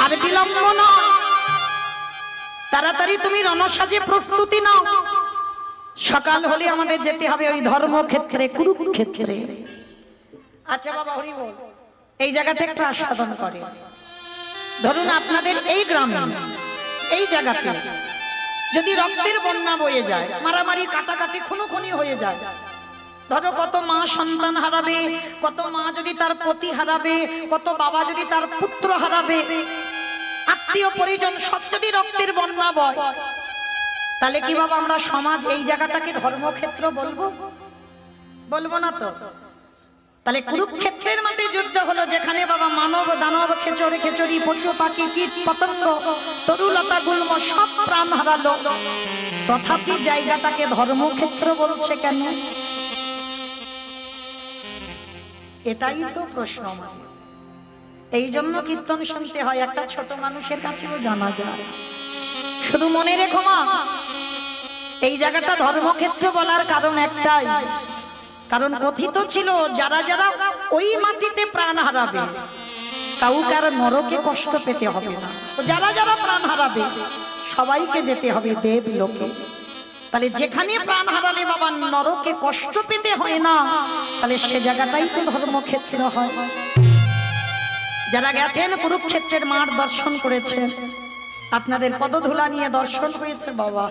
আর বিলম্ব নয়, তাড়াতাড়ি তুমি রণসাজে প্রস্তুতি নাও, সকাল হলে আমাদের যেতে হবে ওই ধর্মক্ষেত্রে, কুরুক্ষেত্রে। আচ্ছা বাবা হরি বল, এই জায়গাটা একটু আস্বাদন করে। ধরুন আপনাদের এই গ্রামে, এই জায়গাতে যদি রক্তের বন্যা বয়ে যায়, মারামারি কাটাকাটি খুনোখুনি হয়ে যায়, ধরো কত মা সন্তান হারাবে, কত মা যদি তার পতি হারাবে, কত বাবা যদি তার পুত্র হারাবে, আত্মীয় পরিজন সব যদি রক্তের বন্যা বয়, তাহলে কি বাবা আমরা সমাজ এই জায়গাটাকে ধর্মক্ষেত্র বলবো? বলবো না তো। তাহলে কুরুক্ষেত্রের মাঠে যুদ্ধ হলো, যেখানে বাবা মানব দানব খেচড়ে খেচড়ি, পশু পাখি কীট পতঙ্গ তরুলতা গুল্ম সব প্রাণ হারালো, তথাপি জায়গাটাকে ধর্মক্ষেত্র বলছে কেন? এটাই তো প্রশ্ন আমাদের। এই জন্য কীর্তন শুনতে হয়, একটা ছোট মানুষের কাছেও জানা যায়। শুধু মনে রেখো মা, এই জায়গাটা ধর্মক্ষেত্র বলার কারণ একটাই, কারণ কথিত ছিল যারা যারা ওই মাটিতে প্রাণ হারাবে, কাউকে আর নরকে কষ্ট পেতে হবে না। যারা যারা প্রাণ হারাবে সবাইকে যেতে হবে দেবলোকে। তাহলে যেখানে প্রাণ হারালে বাবা নরকে কষ্ট পেতে হয় না, তাহলে সে জায়গাটাই তো ধর্মক্ষেত্র হয়। যারা গেছেন কুরুক্ষেত্রের মাঠ দর্শন করেছেন, আপনাদের পদধূলা নিয়ে দর্শন হয়েছে বাবা।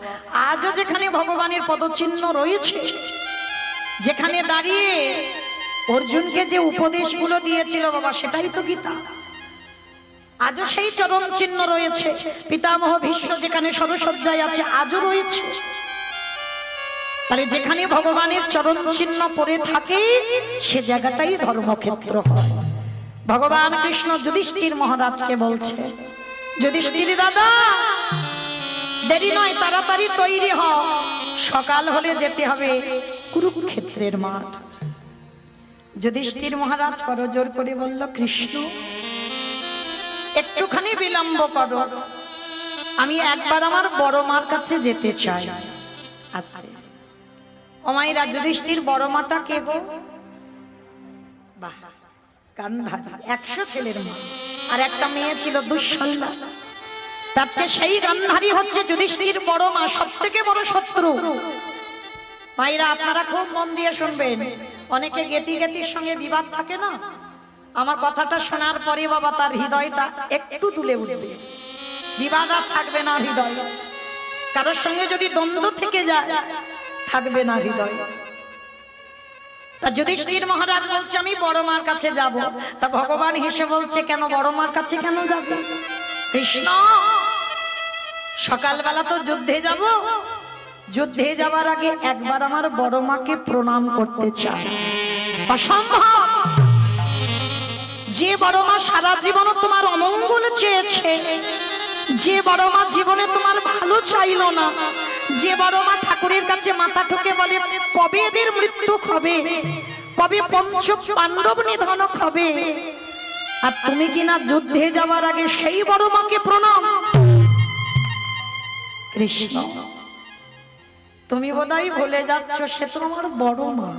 আজও যেখানে ভগবানের পদচিহ্ন রয়েছে, যেখানে দাঁড়িয়ে অর্জুনকে যে উপদেশগুলো দিয়েছিল বাবা, সেটাই তো গীতা। আজও সেই চরণ চিহ্ন রয়েছে। পিতামহ ভীষ্ম যেখানে সরসজ্জায় আছে, আজও রয়েছে। তাহলে যেখানে ভগবানের চরণ চিহ্ন পড়ে থাকে, সে জায়গাটাই ধর্মক্ষেত্র হয়। ভগবান কৃষ্ণ যুধিষ্ঠির মহারাজকে বলছে, যুধিষ্ঠির দাদা, দেরি নয়, তাড়াতাড়ি তৈরি হও, সকাল হলে যেতে হবে কুরুক্ষেত্রের মাঠ। যুধিষ্ঠির মহারাজ করজোর করে বলল, কৃষ্ণ একটুখানি বিলম্ব করো, আমি একবার আমার বড় মার কাছে যেতে চাই। আস্তে অমাইরা, যুধিষ্ঠির বড় মাটা কে গো? বাহ, গান্ধারী, 100 ছেলের মা, আর একটা মেয়ে ছিল দুঃশলা। তাতে সেই গান্ধারী হচ্ছে যুধিষ্ঠির বড় মা, সব থেকে বড় শত্রু। ভাইরা আপনারা খুব মন দিয়ে শুনবেন। অনেকে গেতির সঙ্গে বিবাদ থাকে না, আমার কথাটা শোনার পরে বাবা তার হৃদয়টা একটু তুলে উঠবে, বিবাদ আর থাকবে না হৃদয়। কারোর সঙ্গে যদি দ্বন্দ্ব থেকে যায়, থাকবে না হৃদয়। তা যুধিষ্ঠির মহারাজ বলছে, আমি বড় মার কাছে যাব। তা ভগবান হেসে বলছে, কেন বড় মার কাছে কেন যাবে? কৃষ্ণ, সকালবেলা তো যুদ্ধে যাব, যুদ্ধে যাবার আগে একবার আমার বড় মাকে প্রণাম করতে চাই। অসম্ভব। যে বড় মা সারা জীবন তোমার অমঙ্গল চেয়েছে, যে বড় মা জীবনে তোমার ভালো চাইলো না, যে বড় মা ঠাকুরের কাছে মাথা ঠুকে বলে কবে এদের মৃত্যু হবে, কবে পঞ্চ পাণ্ডব নিধন হবে, আর তুমি কিনা যুদ্ধে যাওয়ার আগে সেই বড় মাকে প্রণাম। কৃষ্ণ, তুমি বোধহয় ভুলে যাচ্ছ, সে তো আমার বড় মা,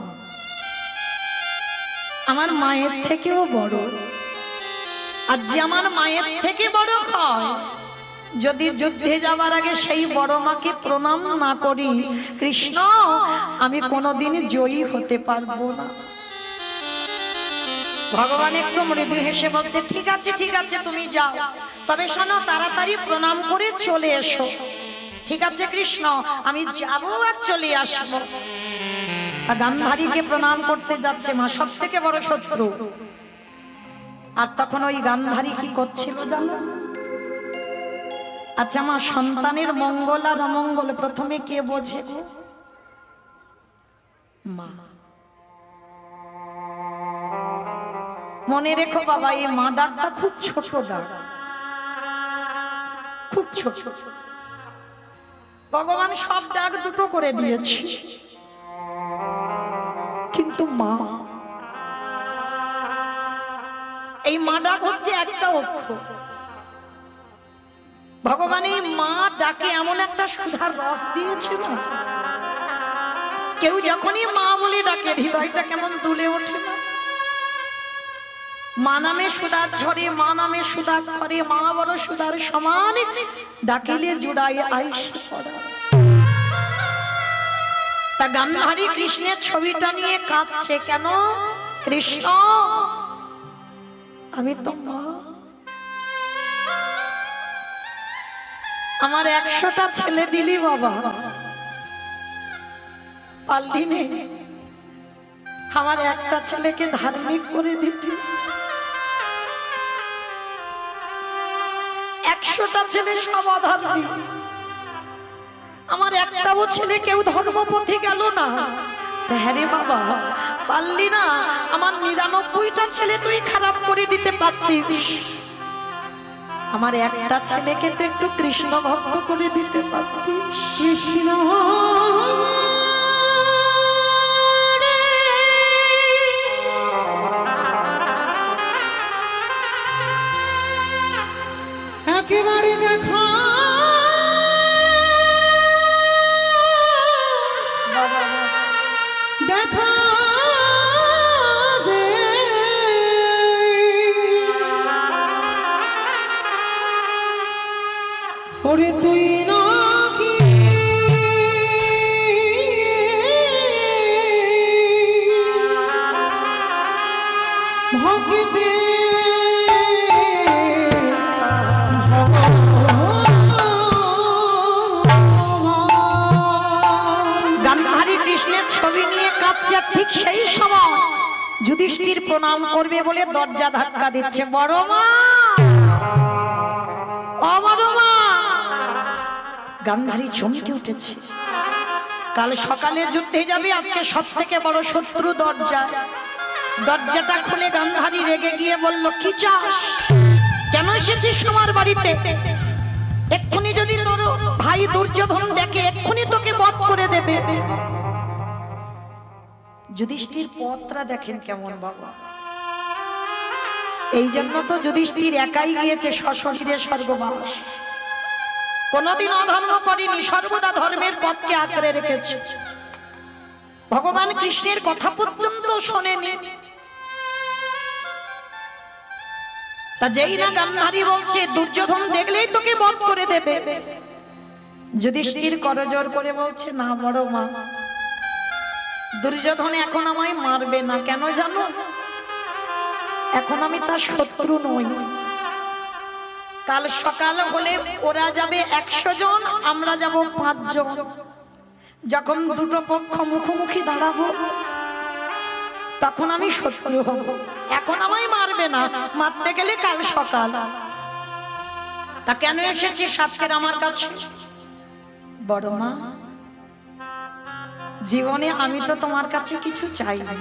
আমার মায়ের থেকেও বড়। আর যে আমার মায়ের থেকে বড় হয়, যদি যুদ্ধে যাবার আগে সেই বড় মাকে প্রণাম না করি, কৃষ্ণ, আমি কোনোদিন জয়ী হতে পারবো না। ভগবান একটু মৃদু হেসে বলছে, ঠিক আছে ঠিক আছে, তুমি যাও, তবে শোনো, তাড়াতাড়ি প্রণাম করে চলে এসো। ঠিক আছে কৃষ্ণ, আমি যাবো আর চলে আসবো। গান্ধারীকে প্রণাম করতে যাচ্ছে মা, সব থেকে বড় শত্রু। আর তখন ওই গান্ধারী কি করছিল জানো? আচ্ছা মা, সন্তানের মঙ্গল আর অমঙ্গল প্রথমে কে বোঝে? মা। মনে রেখো বাবা, এই মা ডাকটা খুব ছোট ডাক, খুব ছোট। ভগবান সব ডাক দুটো করে দিয়েছে, কিন্তু মা, এই মা ডাক হচ্ছে একটা অক্ষর। ভগবান এই মা ডাকে এমন একটা সুধার রস দিয়েছে না, কেউ যখনই মা বলে ডাকে হৃদয়টা কেমন দুলে ওঠে না। মা নামে সুধার ঝরে, মা নামে সুধার ঘরে, মা বড় সুধার সমান, ডাকিলে জুড়াই আইসে পড়া। তা গান্ধারী কৃষ্ণের ছবিটা নিয়ে কাঁদছে কেন? কৃষ্ণ, আমি তো মা, আমার 100টা ছেলে দিলি বাবা, পারলি নে আমার একটা ছেলেকে ধার্মিক করে দিতি। 100টা ছেলে সব অধার্মিক, আমার একটাও ছেলে কেউ ধর্মপথে গেল না। হ্যাঁ রে বাবা, পারলি না, আমার 99টা ছেলে তুই খারাপ করে দিতে পারতিস, আমার একটা ছেলেকে তো একটু কৃষ্ণ ভক্ত করে দিতে পারতিস। কৃষ্ণ একেবারে দেখা দেখা দে, ওরে তুই না ভক্তিতে গান্ধারী কৃষ্ণের ছবি নিয়ে কাঁদছে, ঠিক সেই সময় যুধিষ্ঠির প্রণাম করবে বলে দরজা ধাক্কা দিচ্ছে। বড় মা, ও বড় মা। গান্ধারী চমকে উঠেছে। কাল সকালে যুদ্ধে যাবে, আজকে সব থেকে বড় শত্রু দরজা। দরজাটা খুলে গান্ধারী রেগে গিয়ে বলল, কি চাস? কেন এসেছিস আমার বাড়িতে? এক্ষুনি যদি তোর ভাই দুর্যোধন দেখে, এক্ষুনি তোকে বধ করে দেবে। যুধিষ্ঠির পত্রা দেখেন কেমন বাবা। এই জন্য তো যুধিষ্ঠির একাই গিয়েছে সশরীরে স্বর্গবাস। কোনদিন অধর্ম করেনি, সর্বদা ধর্মের পথকে আঁকড়ে রেখেছে। ভগবান কৃষ্ণের কথা পর্যন্ত শোনেনি। তা যেই না গান্ধারী বলছে দুর্যোধন দেখলেই তোকে বধ করে দেবে, যুধিষ্ঠির করজোর করে বলছে, না বড় মা, দুর্যোধন এখন আমায় মারবে না। কেন জানো? এখন আমি তার শত্রু নই। কাল সকাল হলে ওরা যাবে 100 জন, আমরা যাব 5 জন। যখন দুটো পক্ষ মুখোমুখি দাঁড়াবো, তখন আমি শত্রু হব। এখন আমায় মারবে না, মারতে গেলে কাল সকাল। তা কেন এসেছিস আজকের আমার কাছে? বড় মা, জীবনে আমি তো তোমার কাছে কিছু চাইনি,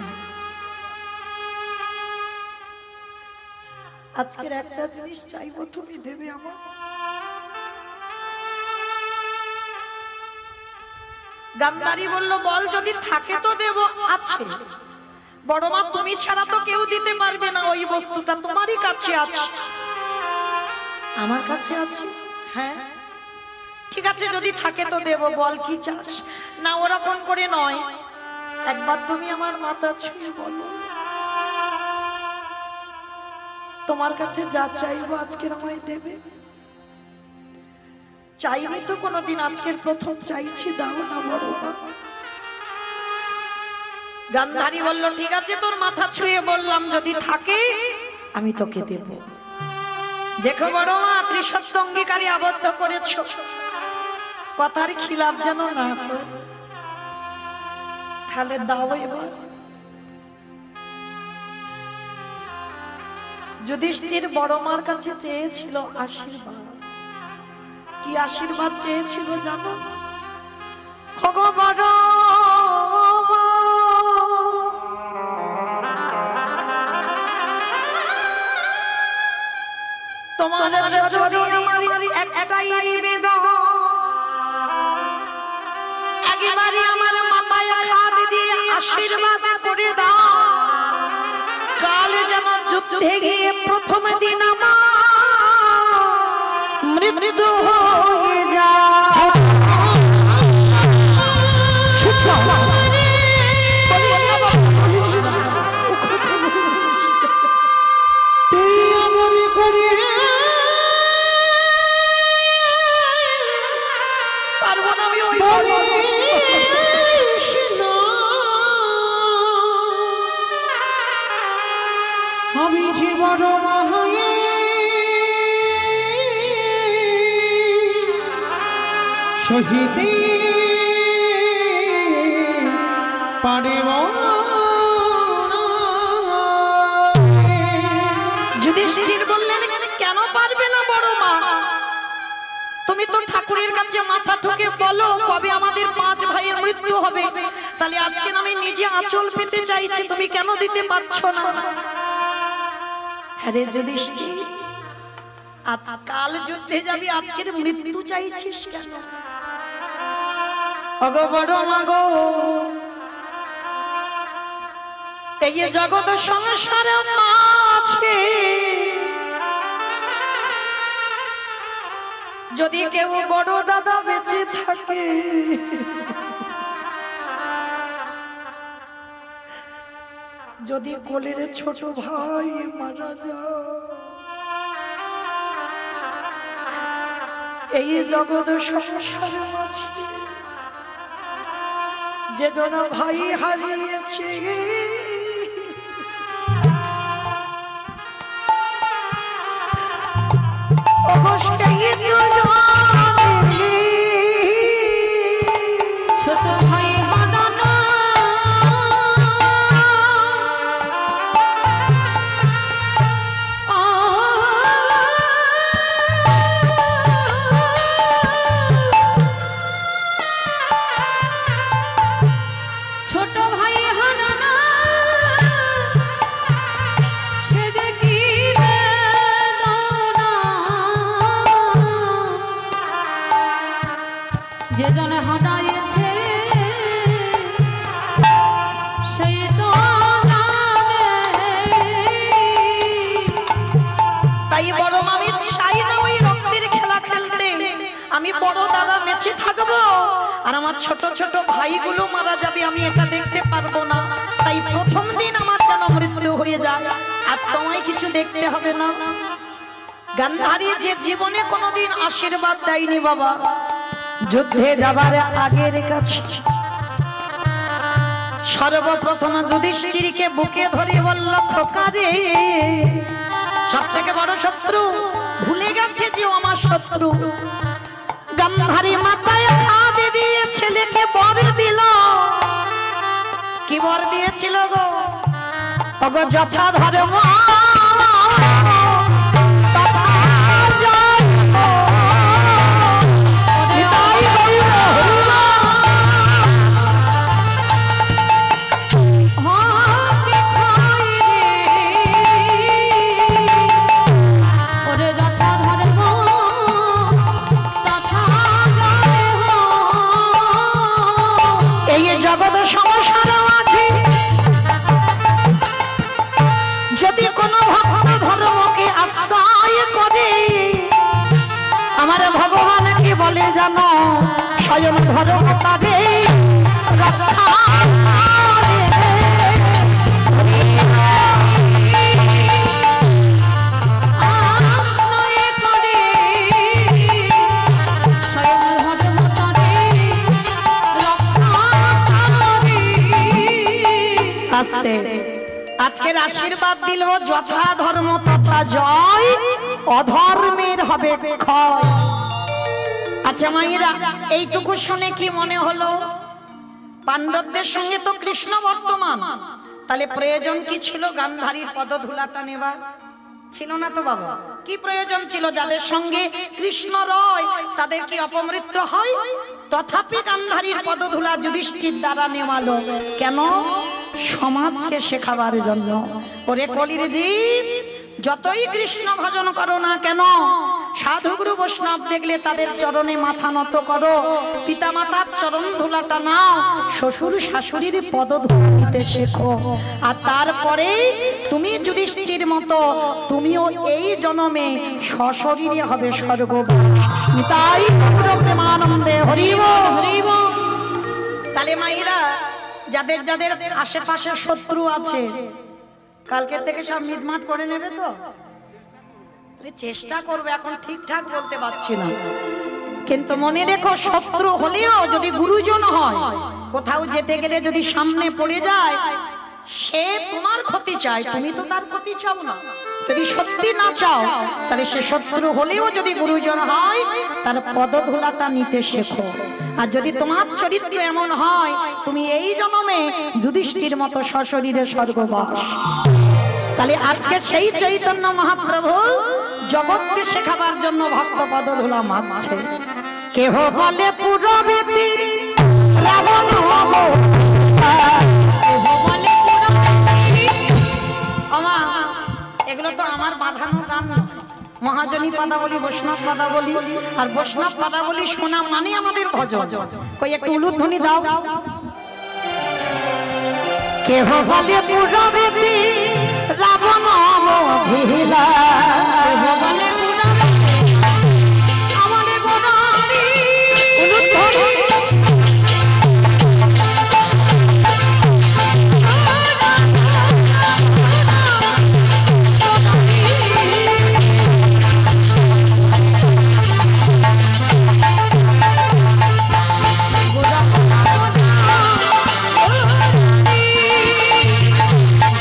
আজকের একটা জিনিস চাইবো, তুমি দেবে আমার। গান্ধারী বলল, বল, যদি থাকে তো দেব। আছে বড় মা, তুমি ছাড়া তো কেউ দিতে পারবে না। ওই বস্তুটা তোমারই কাছে আছে। আমার কাছে আছে? হ্যাঁ, ঠিক আছে, যদি থাকে তো দেব। বল কি চাস? না, ওরকম করে নয়, একবার তুমি আমার মাথা ছুঁয়ে বলো, তোমার কাছে যা চাইবো আজকের আমায় দেবে। চাইনি তো কোনোদিন, আজকের প্রথম চাইছি, দাও না বড় মা। গান্ধারী বলল, ঠিক আছে, তোর মাথা ছুঁয়ে বললাম, যদি থাকে আমি তোকে দেব। দেখো বড় মা, ত্রিসত্য অঙ্গীকারে আবদ্ধ করেছ, কথার খিলাপ যেন না হয়। তাহলে দাও এবার। যুধিষ্ঠির বড় মার কাছে চেয়েছিল আশীর্বাদ। কি আশীর্বাদ চেয়েছিল জানো? ওগো বড় মা, তোমার চরণে আমার একটাই নিবেদন, একেবারে আমার মাথায় হাত দিয়ে আশীর্বাদ করে দাও। কাল যেন যুদ্ধে গিয়ে প্রথম দিন আমার মৃত্যু হয়ে যায়। তুই এমন করে পারবো না আমি, ওই বলিস না, আমি যে বড় মা হয়ে শহীদে পারিব। যুধিষ্ঠির বললেন, কেন পারবে না বড় মা? তুমি তো ঠাকুরের কাছে মাথা ঠুকে বলো কবে আমাদের 5 ভাইয়ের মৃত্যু হবে। তাহলে আজকে আমি নিজে আঁচল পেতে চাইছি, তুমি কেন দিতে পারছো না? আরে যুধিষ্ঠির, আজকাল যুদ্ধে যাবি, আজকের মৃত্যু চাইছিস কেন? ওগো বড় মা গো, এই জগৎ সংসারে মাঝে যদি কেউ বড় দাদা বেঁচে থাকে, যদি কোলের ছোট ভাই মারা যায়, এই জগৎ সংসারে মাঝে যে জন ভাই হারিয়েছে, খোঁজটাই তো জানি। ছোট ভাই হারানো ছোট ভাই হারানো সে যে কি বেদনা, যে জনে হারাইছে সেই তো জানে। তাই বড় আমি চাই না ওই রক্তের খেলা খেলতে। আমি বড় দাদা বেঁচে থাকবো আর আমার ছোট ছোট ভাইগুলো মারা যাবে, আমি এটা দেখতে পারবো না। তাই প্রথম দিন আমার যেন মৃত্যু হয়ে যায়, আর তোমায় কিছু দেখতে হবে না। গান্ধারী যে জীবনে কোনোদিন আশীর্বাদ দেয়নি বাবা, যুদ্ধে যাবার আগের কাছে সর্বপ্রথম যুধিষ্ঠিরকে বুকে ধরে বলল, খোকারে সব থেকে বড় শত্রু ভুলে গেছে যে ও আমার শত্রু। গান্ধারী মাথায় হাত দিয়ে ছেলেকে বর দিল। কি বর দিয়েছিল গো? ওগো যথা ধর্ম তথা জন্ম। নিতাই গৌর হরিবল। হাতে খাই রে ওরে যথা ধর্ম তথা জয় হো। এই জগৎ সংসার আছে, যদি কোনো ভক্ত ধর্মকে আশ্রয় করে, আমার ভগবান কি বলে জানো? স্বয়ং ধর্ম তারে রক্ষা করে। আশ্রয় করে স্বয়ং ধর্ম তারে রক্ষা করে। আস্তে আজকের আশীর্বাদ দিল, যথা ধর্ম তথা জয়, অধর্মের হবে ক্ষয়। আচ্ছা মায়েরা, এইটুকু শুনে কি মনে হলো? পাণ্ডবদের সঙ্গে তো কৃষ্ণ বর্তমান, তাহলে প্রয়োজন কি ছিল গান্ধারীর পদধূলাটা নেবার? ছিল না তো বাবা। কি প্রয়োজন ছিল? যাদের সঙ্গে কৃষ্ণ রয় তাদের কি অপমৃত্যু হয়? তথাপি গান্ধারীর পদধূলা যুধিষ্ঠির দ্বারা নেওয়ালো কেন? সমাজকে শেখাবার জন্য। ওরে কলির জীব, যতই কৃষ্ণ ভজন করো না কেন, সাধুগুরু বৈষ্ণব দেখলে তাদের চরণে মাথা নত করো, পিতা মাতার চরণ ধুলাটা নাও, শ্বশুর শাশুড়ির পদধূলা নিতে শেখো। আর তারপরে তুমি যুধিষ্ঠির মতো তুমিও এই জন্মে সশরীরে হবে স্বর্গবাসী। নিতাই গৌর প্রেমানন্দে হরি বল। হরি বল। তাহলে মায়েরা, যাদের যাদের আশেপাশে শত্রু আছে, কালকে থেকে সব মিটমাট করে নেবে তো? চেষ্টা করবে, এখন ঠিকঠাক বলতে পারছি না, কিন্তু মনে রেখো শত্রু হলেও যদি গুরুজন হয়, কোথাও যেতে গেলে যদি সামনে পড়ে যায়, সে তোমার ক্ষতি চায়, তুমি তো তার ক্ষতি চাও না। যদি সত্যি না চাও, তাহলে সে শত্রু হলেও যদি গুরুজন হয়, তার পদধূলাটা নিতে শেখো। আর যদি তোমার চরিত্র এমন হয়, তুমি এই জন্মে যুধিষ্ঠির মতো সশরীরে স্বর্গবাস। তাহলে আজকে সেই চৈতন্য মহাপ্রভু জগৎকে শেখাবার জন্য ভক্ত পদধূলা মারছে। কেহ বলে পুরবেদী রাবণ এগুলো তো আমার বাঁধানো গান না। মহাজনী পদাবলী, বৈষ্ণব পদাবলী, আর বৈষ্ণব পদাবলী শোনা মানে আমাদের ভজন। কই একটু উলুধ্বনি দাও। কেহ বলে পুরবেদী রাবণ মধিলা, কেহ বলে আমার গোরারি উলুধ্বনি।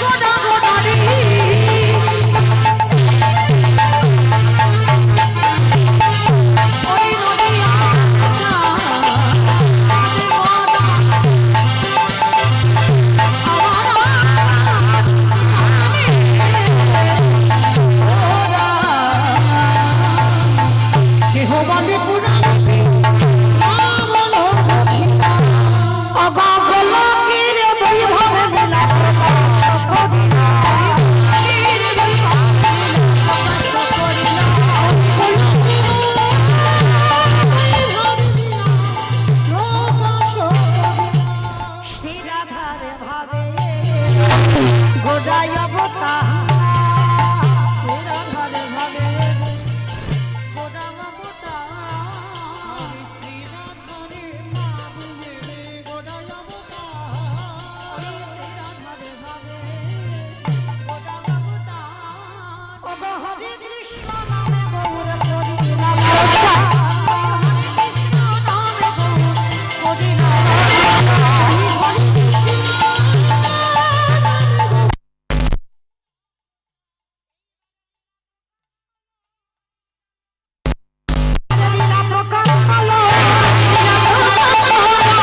গোরা গোরারি ধারে ভাবে গোড়াই অবতার তেরা ধারে ভাবে গোড়া বাবুটা তেরা ধারে ভাবে গোড়া বাবুটা ওগো হরে কৃষ্ণ নামে গৌর করিলাম হরে কৃষ্ণ নামে গৌর করিলাম হরে কৃষ্ণ লীলা প্রকাশ হলো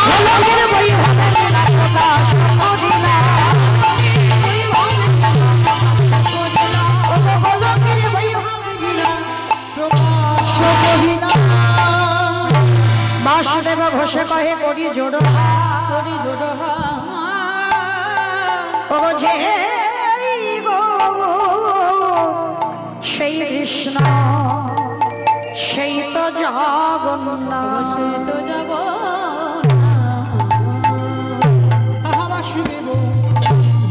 ভোলের বই হবে লীলা প্রকাশ করিলা ওগো ভোলের বই হবে লীলা প্রকাশ করিলা বাসুদেব ঘোষে কহে করি জোড় করি জোড় ওগো যে গো সেই কৃষ্ণ সেই তো জগন্নাথ সে তো জগ বাসুদেব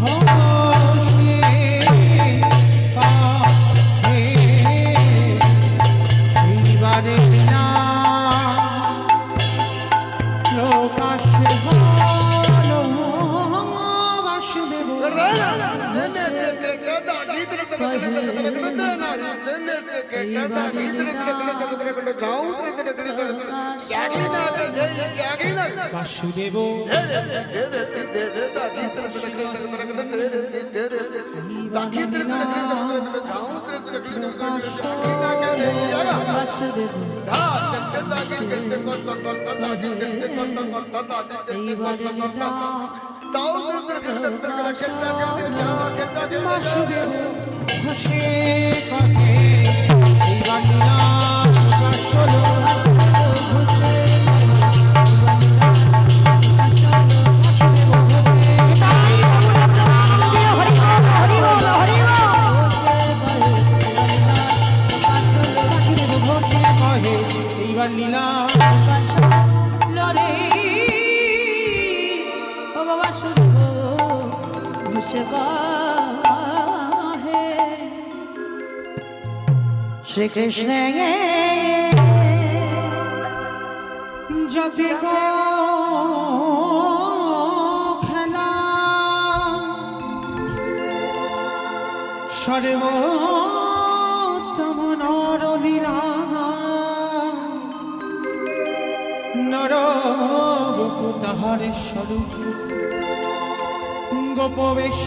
ঘোষে কাহে এইবারে না প্রকাশ হলো বাসুদেব বাসুদেব বাসুদেব বাসুদেব ঘোষে কাহে এইবার না প্রকাশ হলো বাসুদেব ঘোষে কাহে এইবার লীলা লরে ও বাবা সুযোগ ঘুষে কাহে শ্রীকৃষ্ণ যাতে গো খেলা সর্বোত্তম নরলীলা নরবপু তাহার স্বরূপ গোপবেশ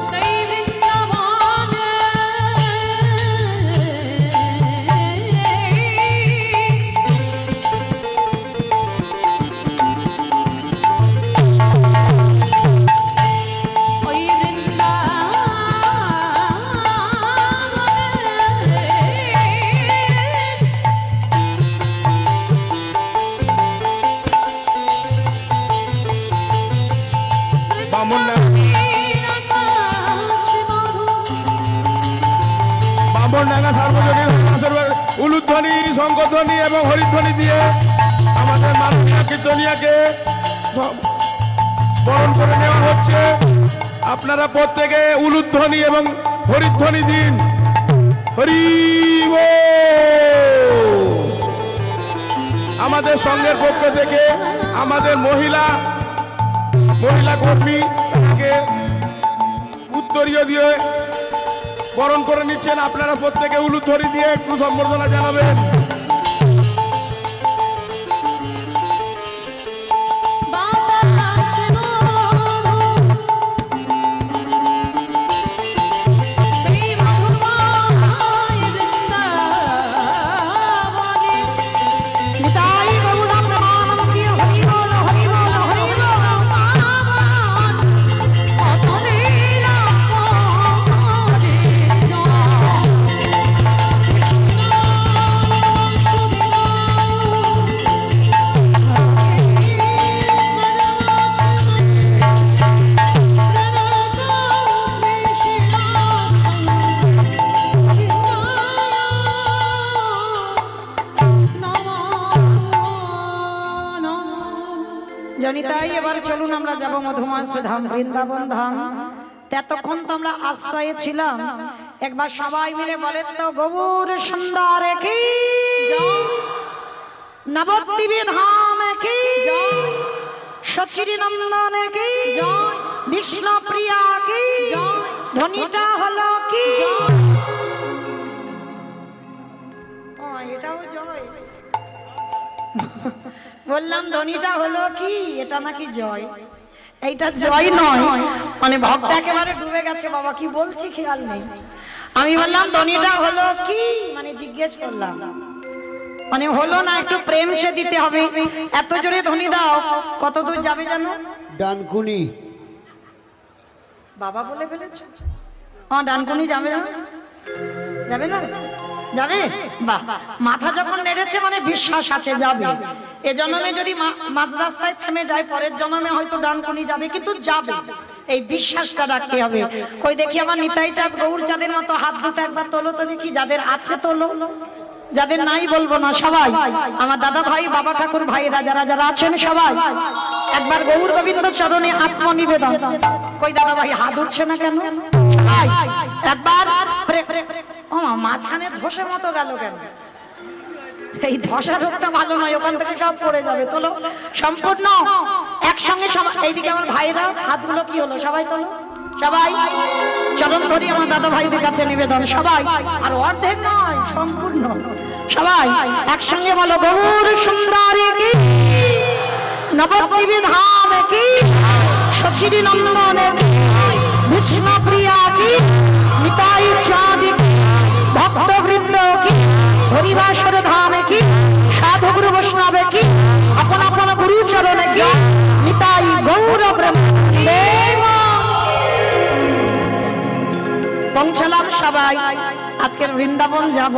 সেই বৃন্দাবনে ওই বামনডাঙ্গা সার্বজনীন উলুধ্বনি শঙ্করধ্বনি এবং হরিধ্বনি দিয়ে আমাদের মাননীয় কীর্তনিয়াকে বরণ করে নেওয়া হচ্ছে। আপনারা প্রত্যেকে উলুধ্বনি এবং হরিধ্বনি দিন। হরি বল। আমাদের সংঘের পক্ষ থেকে আমাদের মহিলা কর্মী তাকে উত্তরীয় দিয়ে বরণ করে নিচ্ছেন। আপনারা প্রত্যেকে উলুধ্বনি দিয়ে একটু সম্বর্ধনা জানাবেন। জনিতাই এবার চলুন আমরা যাব মধুমাস ধাম বৃন্দাবন ধাম। ততক্ষণ তো আমরা আশ্রয়ে ছিলাম, একবার সবাই মিলে বলেন তো গৌর সুন্দর কি, নবদ্বীপে ধাম কি, সচির নন্দন কি, বিষ্ণু প্রিয়া কি, ধ্বনিটা হলো কি, এটাও জয়। বললাম ধ্বনিটা হলো কি, এটা নাকি জয়, এইটা জয় নয়, মানে ভক্ত একেবারে ডুবে গেছে বাবা, কি বলছি খেয়াল নেই। আমি বললাম ধ্বনিটা হলো কি, মানে জিজ্ঞেস করলাম, মানে হলো না, একটু প্রেম সে দিতে হবে। এত জোরে ধ্বনি দাও, কত দূর যাবে জানো? ডানকুনি। বাবা বলে ফেলেছো? হ্যাঁ, ডানকুনি যাবে না? যাবে না? যাবে? বাহ, মাথা যখন নেড়েছে মানে বিশ্বাস আছে যাবে। এ জন্মে যদি মাঝ রাস্তায় থেমে যায়, পরের জন্মে হয়তো ডানকুনি যাবে, কিন্তু যাবে, এই বিশ্বাসটা রাখতে হবে। কই দেখি আমার নিতাই চাঁদ গৌর চাঁদের মতো হাত দুটো একবার তোলো তো দেখি, যাদের আছে তোলো, যাদের নাই বলবো না। সবাই আমার দাদা ভাই, বাবা ঠাকুর ভাইরা যারা যারা আছেন সবাই একবার গৌর গোবিন্দ চরণে আত্মনিবেদন। কই দাদা ভাই হাত উঠছে না কেন? একবার মাঝখানে ধসের মতো গেল কেন? এই ধসা রোগটা ভালো নয়, ওখান থেকে সব পড়ে যাবে। তোলো সম্পূর্ণ একসঙ্গে। এইদিকে আমার ভাইরা হাতগুলো কি হলো, সবাই তোলো, সবাই চরণ ধরি আমার দাদা ভাইদের কাছে নিবেদন। সবাই, আর অর্ধেক নয়, সম্পূর্ণ সবাই একসঙ্গে বলো গৌর সুন্দরী কি, নবদ্বীপে ধাম কি, সচির নন্দন কি, বিষ্ণু প্রিয়া কি, নিতাই চাঁদ কি, ভক্ত বৃন্দ কি, হরিবাসর ধাম কি, সাধু গুরু বৈষ্ণব কি, আপন আপন গুরু চরণ কি, নিতাই গৌর ব্রহ্মে পৌঁছলাম। সবাই আজকের বৃন্দাবন যাব,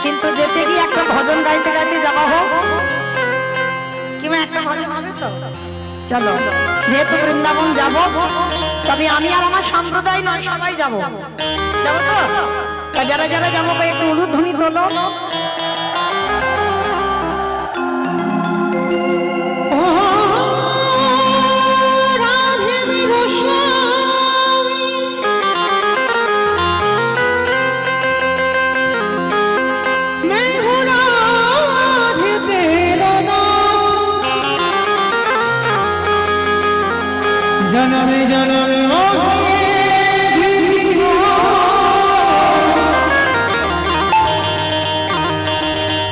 কিন্তু যেতে গিয়ে একটা ভজন গাইতে গাইতে যাওয়া হোক, কিংবা একটা ভজন হবে তো। চলো, যেহেতু বৃন্দাবন যাব, তবে আমি আর আমার সম্প্রদায় নয়, সবাই যাব। যাবো তো? যারা যারা যাবো একটু উলুধ্বনি তোলো। জনমে জনমে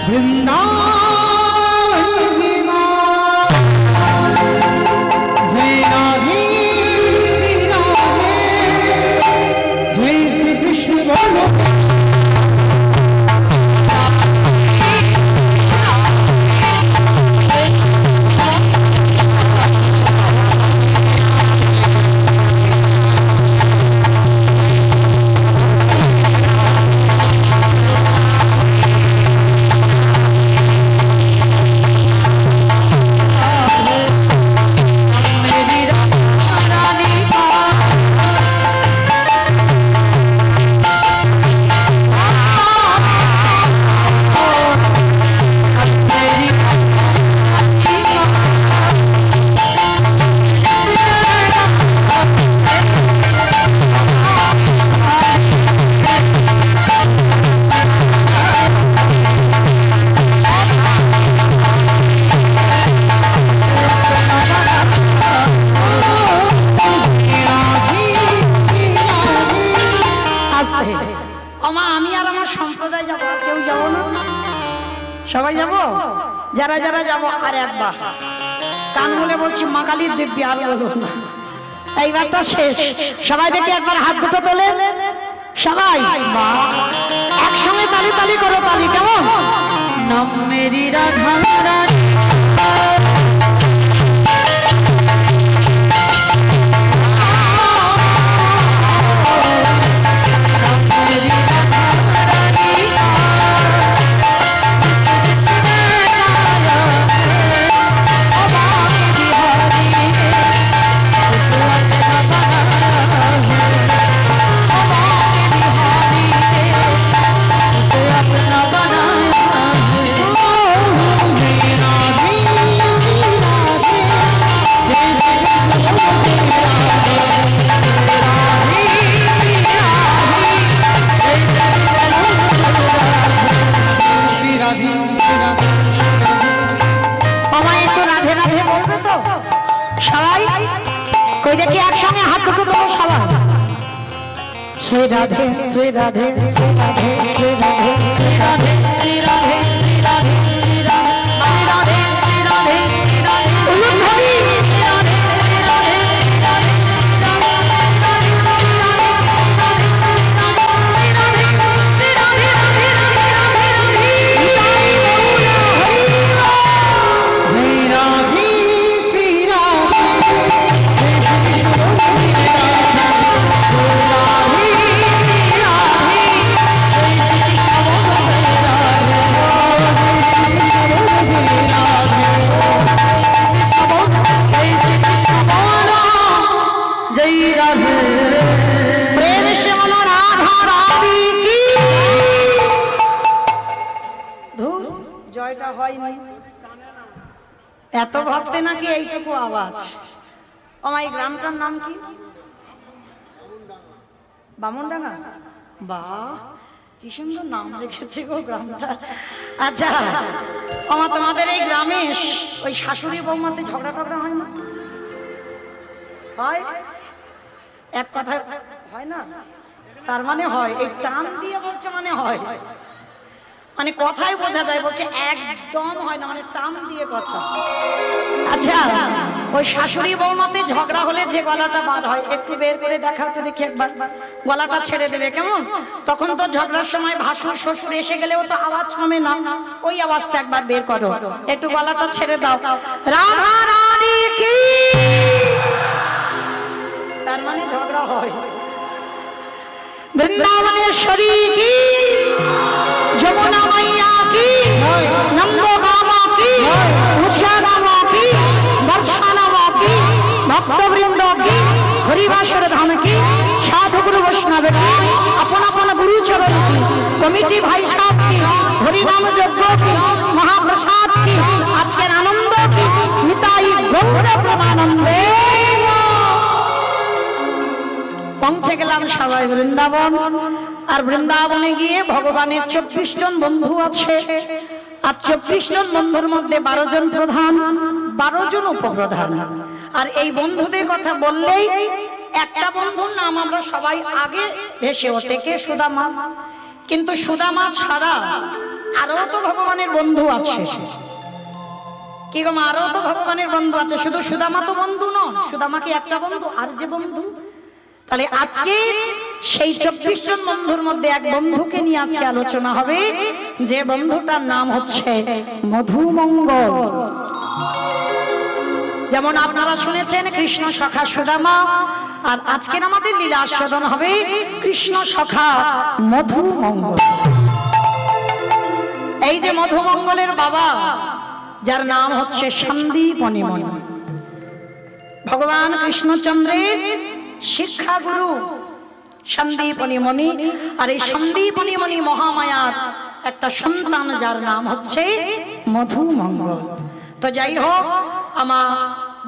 বৃন্দাবন জয় রাধে শ্রী রাধে, জয় শ্রী কৃষ্ণ বলো। সবাই যাব, যারা যারা যাব। আর একবার কান বলে বলছি, মা কালীর দিব্যি, আর বলবো না, এইবারটা শেষ। সবাই দেখি একবার হাত দুটো তোলে, সবাই একসঙ্গে তালি তালি করো, তালি কেমন? নাম মেরি রাধা রানী, Jai ওই দেখি একসঙ্গে হাত দুটো তোলো সবাই। শ্রী রাধে শ্রী রাধে শ্রী রাধে শ্রী রাধে শ্রী রাধে শ্রী রাধে শ্রী রাধে শ্রী রাধে শ্রী রাধে শ্রী রাধে উলুধ্বনি শ্রী রাধে শ্রী রাধে শ্রী রাধে জয়টা হয়নি, এত ভক্তে নাকি এইটুকু আওয়াজ। আমার এই গ্রামটার নাম কি? বামনডাঙ্গা। বাহ, কি সুন্দর নাম রেখেছে গো গ্রামটা। আচ্ছা আমার তোমাদের এই গ্রামে ওই শাশুড়ি বৌমাতে ঝগড়া টগড়া হয় না? হয়, এক কথা হয় না, তার মানে হয়। এই টান দিয়ে বলছে মানে হয়, মানে কথাই বোঝা যায়, বলছে একদম হয় না, মানে টান দিয়ে কথা। আচ্ছা ওই শাশুড়ি বৌমাতে ঝগড়া হলে যে গলাটা বার হয়, একটু বের করে দেখাও তো দেখি একবার, গলাটা ছেড়ে দেবে কেমন? তখন তো ঝগড়ার সময় ভাসুর শ্বশুর এসে গেলেও তো আওয়াজ কমে না, ওই আওয়াজটা একবার বের করো, একটু গলাটা ছেড়ে দাও। রাধা রানী কি, তার মানে ঝগড়া হয়। বৃন্দাবনেশ্বরী কি, যমুনা মাইয়া কি, নন্দ বাবা কি, উষা বাবা কি, বর্ষানা বাবা কি, ভক্তবৃন্দ কি, হরিবাসর ধাম কি, সাধু গুরু বৈষ্ণব কি, আপন আপন গুরুচরণ কি, কমিটি ভাই সাহেব কি, হরিনাম যজ্ঞ কি, মহাপ্রসাদ কি, আজকের আনন্দ কি, নিতাই গৌর প্রেমানন্দে। পৌঁছে গেলাম সবাই বৃন্দাবন। আর বৃন্দাবনে গিয়ে ভগবানের 24 জন বন্ধু আছে, আর 24 জন বন্ধুর মধ্যে 12 জন প্রধান, 12 জন উপপ্রধান। আর এই বন্ধুদের কথা বললেই একটা বন্ধুর নাম আমরা সবাই আগে ভেসে ওঠে, কে? সুদামা। কিন্তু সুদামা ছাড়া আরো তো ভগবানের বন্ধু আছে। কি গো, আরো তো ভগবানের বন্ধু আছে, শুধু সুদামা তো বন্ধু নয়। সুদামা কি একটা বন্ধু? আর যে বন্ধু, তাহলে আজকে সেই 24 জন বন্ধুর মধ্যে এক বন্ধুকে নিয়ে আজকে আলোচনা হবে, যে বন্ধুটার নাম হচ্ছে মধুমঙ্গল। যেমন আপনারা শুনেছেন কৃষ্ণ সখা সুদামা, আর আজকের আমাদের লীলা আস্বাদন হবে কৃষ্ণ সখা মধুমঙ্গল। এই যে মধুমঙ্গলের বাবা, যার নাম হচ্ছে সন্দীপনী মণি, ভগবান কৃষ্ণচন্দ্রের শিক্ষা গুরু সন্দীপনী মণি। আর এই সন্দীপনী মণি মহামায়ার একটা সন্তান, যার নাম হচ্ছে মধুমঙ্গল। তো যাই হোক, আমার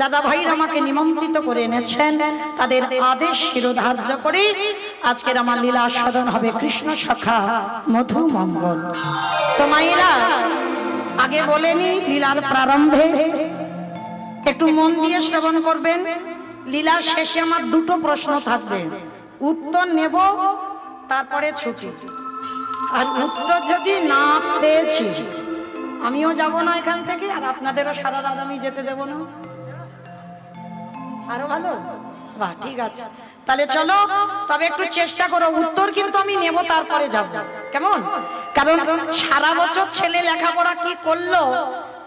দাদা ভাইরা আমাকে নিমন্ত্রিত করে এনেছেন, তাদের আদেশ শিরোধার্য করে আজকের আমার লীলা আস্বাদন হবে কৃষ্ণ সখা মধুমঙ্গল। তো মায়েরা, আগে বলেনি লীলার প্রারম্ভে একটু মন দিয়ে শ্রবণ করবেন। লীলার শেষে আমার দুটো প্রশ্ন থাকবে, উত্তর নেব তারপরে ছুটি। আর উত্তর যদি না পেয়েছি আমিও যাব না এখান থেকে, আর আপনাদেরও সারা রাত আমি যেতে দেব না। আরো ভালো? বাহ, ঠিক আছে, তাহলে চলো। তবে একটু চেষ্টা করো, উত্তর কিন্তু আমি নেব তারপরে যাব, কেমন? কারণ সারা বছর ছেলে লেখাপড়া কি করলো,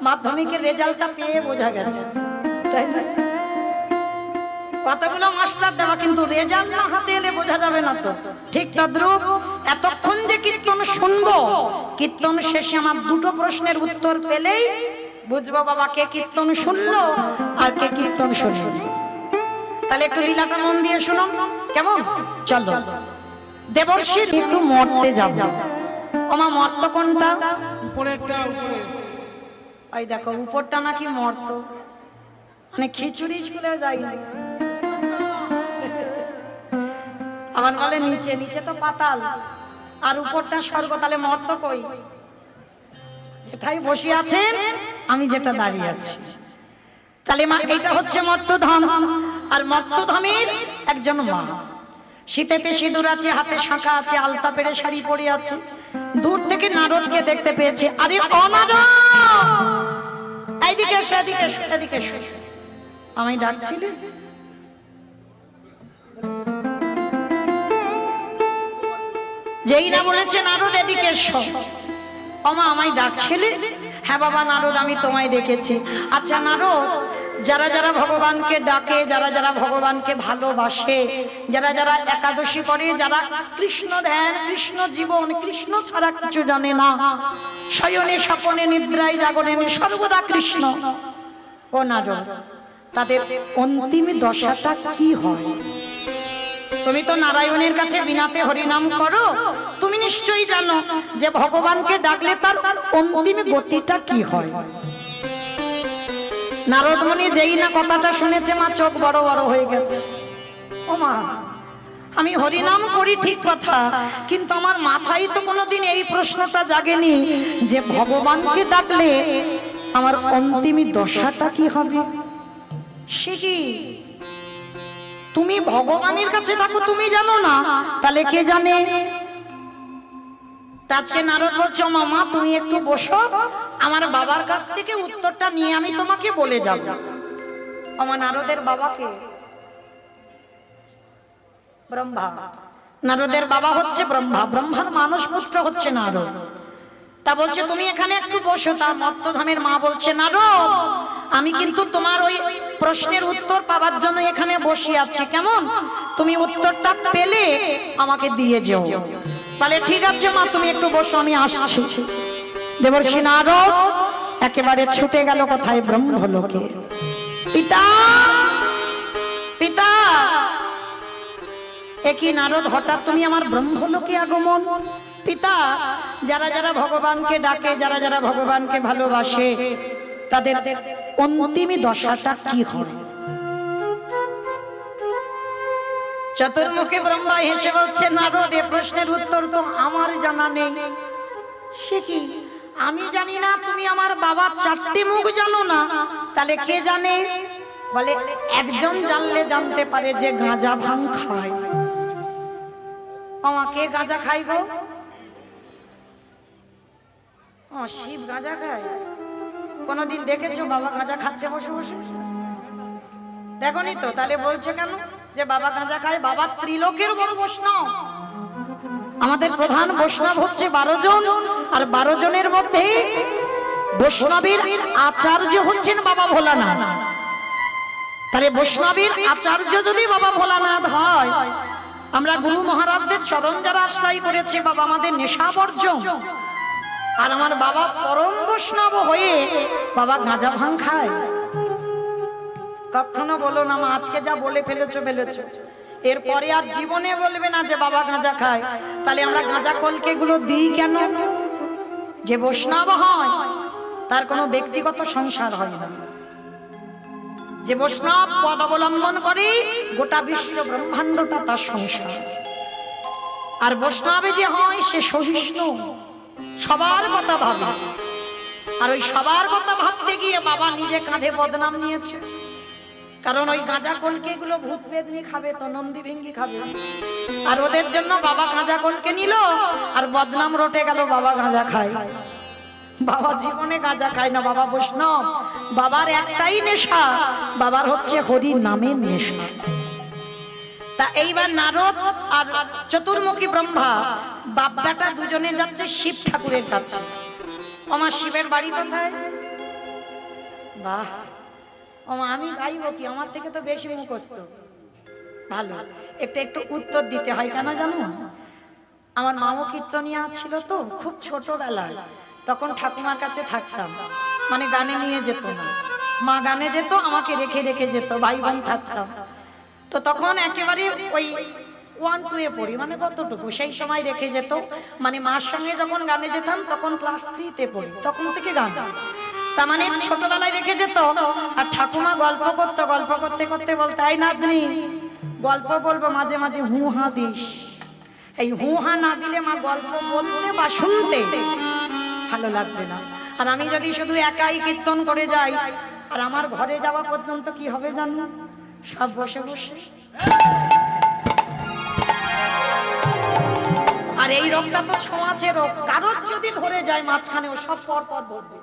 মাধ্যমিকের রেজাল্টটা পেয়ে বোঝা গেছে, তাই না? কতগুলো মাস্টার দেওয়া, কিন্তু রেজাল্ট না হাতে এলে বোঝা যাবে না। তো ঠিক তদ্রূপ এতক্ষণ যে কীর্তন শুনবো, কীর্তন শেষে আমার দুটো প্রশ্নের উত্তর পেলেই বুঝবো বাবা কে কীর্তন শুনলো আর কে কীর্তন শুনলো। তাহলে একটু লীলাটা মন দিয়ে শুনুন, কেমন? চলো। দেবর্ষি একটু মরতে যাব। ওমা, মর্ত কোনটা? উপরেরটা, উপরে। ওই দেখো উপরটা নাকি মর্ত, মানে খিচুড়ি স্কুলে যাই না, আমার বলে নিচে, নিচে তো পাতাল, আর উপরটা স্বর্গ। তাহলে মর্ত কই? যেটাই বসে আছেন, আমি যেটা দাঁড়িয়ে আছি। তাহলে মা, এটা হচ্ছে মর্তধাম। আর মর্তধামের একজন মা। শীতেতে সিঁদুর আছে, হাতে শাঁখা আছে, আলতা পেড়ে শাড়ি পরে আছে। দূর থেকে নারদকে দেখতে পেয়েছে। আরে ও নারদ, এইদিকে এসো, এদিকে এসো, এদিকে এসো। আমায় ডাকছিলে? যেই না বলেছে নারদ এদিকে এসো, ওমা আমায় ডাকছিলে? হ্যাঁ বাবা নারদ, আমি তোমায় ডেকেছি। আচ্ছা নারদ, যারা যারা ভগবানকে ডাকে, যারা যারা ভগবানকে ভালোবাসে, যারা যারা একাদশী করে, যারা কৃষ্ণ ধ্যান, কৃষ্ণ জীবন, কৃষ্ণ ছাড়া কিছু জানে না, শয়নে স্বপনে নিদ্রায় জাগরণে সর্বদা কৃষ্ণ, ও নারদ, তাদের অন্তিম দশাটা কি হয়? তুমি তো নারায়ণের কাছে বিনাতে হরিনাম করো, তুমি নিশ্চয়ই জানো যে ভগবানকে ডাকলে তার অন্তিম গতিটা কি হয়। নারদ মুনি যেই না কথাটা শুনেছে, মা চোখ বড় বড় হয়ে গেছে। ও মা, আমি হরিনাম করি ঠিক কথা, কিন্তু আমার মাথায় তো কোনোদিন এই প্রশ্নটা জাগেনি যে ভগবানকে ডাকলে আমার অন্তিম দশাটা কি হবে। সে কি, তুমি ভগবানের কাছে থাকো, তুমি জানো না, তাহলে কে জানে? আজকে নারদ বলছে, মামা তুমি একটু বসো, আমার বাবার কাছ থেকে উত্তরটা নিয়ে আমি তোমাকে বলে যাব। আমার নারদের বাবাকে ব্রহ্মা, নারদের বাবা হচ্ছে ব্রহ্মা, ব্রহ্মার মানস পুত্র হচ্ছে নারদ। তা বলছে তুমি এখানে একটু বসো। তার মর্তধামের মা বলছে, নারদ আমি কিন্তু তোমার ওই প্রশ্নের উত্তর পাওয়ার জন্য এখানে বসে আছি, কেমন তুমি উত্তরটা পেলে আমাকে দিয়ে যেও। বলে ঠিক আছে মা, তুমি একটু বসো, আমি আসছি। দেবর্ষি নারদ একেবারে ছুটে গেল কোথায়? ব্রহ্মলোকে। পিতা, পিতা, একই নারদ হঠাৎ তুমি আমার ব্রহ্মলোকে আগমন? পিতা, যারা যারা ভগবানকে ডাকে, যারা যারা ভগবানকে ভালোবাসে, তাদের অন্তিম দশাটা কি হয়? চতুর্মুখী ব্রহ্মা হেসে বলছে, নারদ এ প্রশ্নের উত্তর তো আমার জানা নেই। সে কি, আমি জানি না? তুমি আমার বাবার চারটি মুখ জানো না, তাহলে কে জানে? বলে একজন জানলে জানতে পারে যে গাঁজা ভাং খায়। আমাকে গাঁজা খাইব? ও শিব গাঁজা খায়? কোনদিন দেখেছো বাবা গাঁজা খাচ্ছে বসে বসে? দেখনি তো, তাহলে বলছে কেন যে বাবা গাঁজা খায়? বাবা ত্রিলোকের বড় বৈষ্ণব। আমাদের প্রধান বৈষ্ণব হচ্ছে 12 জন, আর 12 জনের মধ্যে বৈষ্ণবের আচার্য হচ্ছেন বাবা ভোলানাথ। তাহলে বৈষ্ণবের আচার্য যদি বাবা ভোলানাথ হয়, আমরা গুরু মহারাজদের চরণ যারা আশ্রয় করেছে, বাবা আমাদের নেশা বর্জন, আর আমার বাবা পরম বৈষ্ণব হয়ে বাবা গাঁজা ভাং খায়? কখনো বলো না মা, আজকে যা বলে ফেলেছো ফেলেছো, এরপরে আর জীবনে বলবে না যে বাবা গাঁজা খায়। তাহলে আমরা গাঁজা কলকে গুলো দিই কেন? যে বৈষ্ণব হয় তার কোনো ব্যক্তিগত সংসার হয় না। যে বৈষ্ণব পদ অবলম্বন করে, গোটা বিশ্ব ব্রহ্মাণ্ডটা তার সংসার। আর বৈষ্ণবে যে হয় সে সহিষ্ণু, সবার কথা ভাবে। আর ওই সবার কথা ভাবতে গিয়ে বাবা নিজে কাঁধে বদনাম নিয়েছে। কারণ ওই গাঁজা কলকে গুলো ভূত পেদনি খাবে, তো নন্দী ভেঙ্গি খাবে, আর ওদের জন্য বাবা গাঁজা কলকে নিল, আর বদনাম রটে গেল বাবা গাঁজা খায়। বাবা জীবনে গাঁজা খায় না, বাবা বৈষ্ণব। বাবার একটাই নেশা, বাবার হচ্ছে হরি নামের নেশা। তা এইবার নারদ আর চতুর্মুখী ব্রহ্মা বাপ বেটা দুজনে যাচ্ছে শিব ঠাকুরের কাছে। আমার শিবের বাড়ি কোথায়? বাহ, ওমা আমি গাইবো কি? আমার থেকে তো বেশি মুখস্থ। ভালো, একটু একটু উত্তর দিতে হয়, কেন জানো? আমার মামু কীর্তনিয়া ছিল তো, খুব ছোটবেলায়, তখন ঠাকুমার কাছে থাকতাম, মানে গানে নিয়ে যেত না, মা গানে যেত, আমাকে রেখে রেখে যেত, ভাই বোন থাকতাম। তো তখন একেবারে ওই 1, 2 পড়ি, মানে কতটুকু সেই সময় রেখে যেত, মানে মার সঙ্গে যখন গানে যেতাম তখন ক্লাস 3 পড়ি, তখন থেকে গান। তার মানে ছোটবেলায় রেখে যেত, আর ঠাকুমা গল্প করতো, গল্প করতে করতে বলতো, এই নাতনি গল্প বলবো, মাঝে মাঝে হু হা দিস। এই হু হা না দিলে মা গল্প বলতে বা শুনতে ভালো লাগবে না। আর আমি যদি শুধু একাই কীর্তন করে যাই, আর আমার ঘরে যাওয়া পর্যন্ত কি হবে জানো? সব বসে বসে। আর এই রোগটা তো ছোঁয়াচে রোগ, কারোর যদি ধরে যায় মাঝখানে ও সব পর পর ধরবে।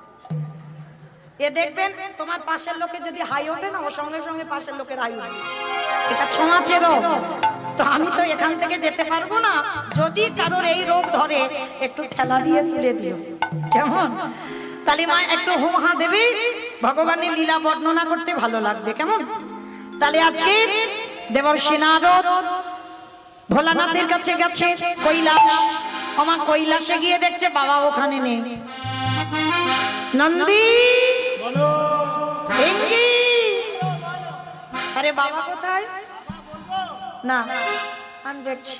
এ দেখবেন তোমার পাশের লোকে যদি হাই ওঠে না, ওর সঙ্গে সঙ্গে পাশের লোকের হাই ওঠে। এটা ছোঁয়াচে রোগ। তো আমি তো এখান থেকে যেতে পারবো না, যদি কারোর এই রোগ ধরে একটু ঠেলা দিয়ে তুলে দিও, কেমন? তাহলে মা একটু হো হা দেবে, ভগবানের লীলা বর্ণনা করতে ভালো লাগবে, কেমন? তাহলে আজকে দেবর্ষি নারদ ভোলানাথের কাছে গেছে কৈলাস। আমার কৈলাসে গিয়ে দেখছে বাবা ওখানে নেই। নন্দী, ভেঙ্গি, আরে বাবা কোথায়? না আমি দেখছি,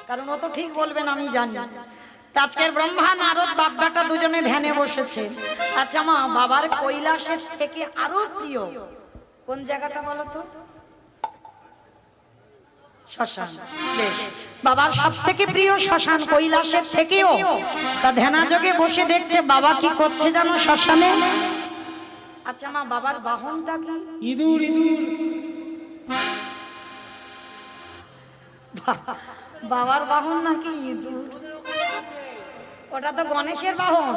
কারণ ও তো ঠিক বলবেন আমি জানি। আজকের ব্রহ্মা নারদ বাব্বাটা দুজনে ধ্যানে বসেছে। আচ্ছা মা, বাবার কৈলাসের থেকে আরো প্রিয় কোন জায়গাটা বলো তো? শ্মশান। বেশ, বাবার সব থেকে প্রিয় শ্মশান, কৈলাসের থেকেও। তা ধ্যানাযোগে বসে দেখছে বাবা কি করছে জানো শ্মশানে। আচ্ছা মা, বাবার বাহনটা কি? ইঁদুর ইঁদুর। বাবার বাহন নাকি ইঁদুর? ওটা তো গণেশের বাহন।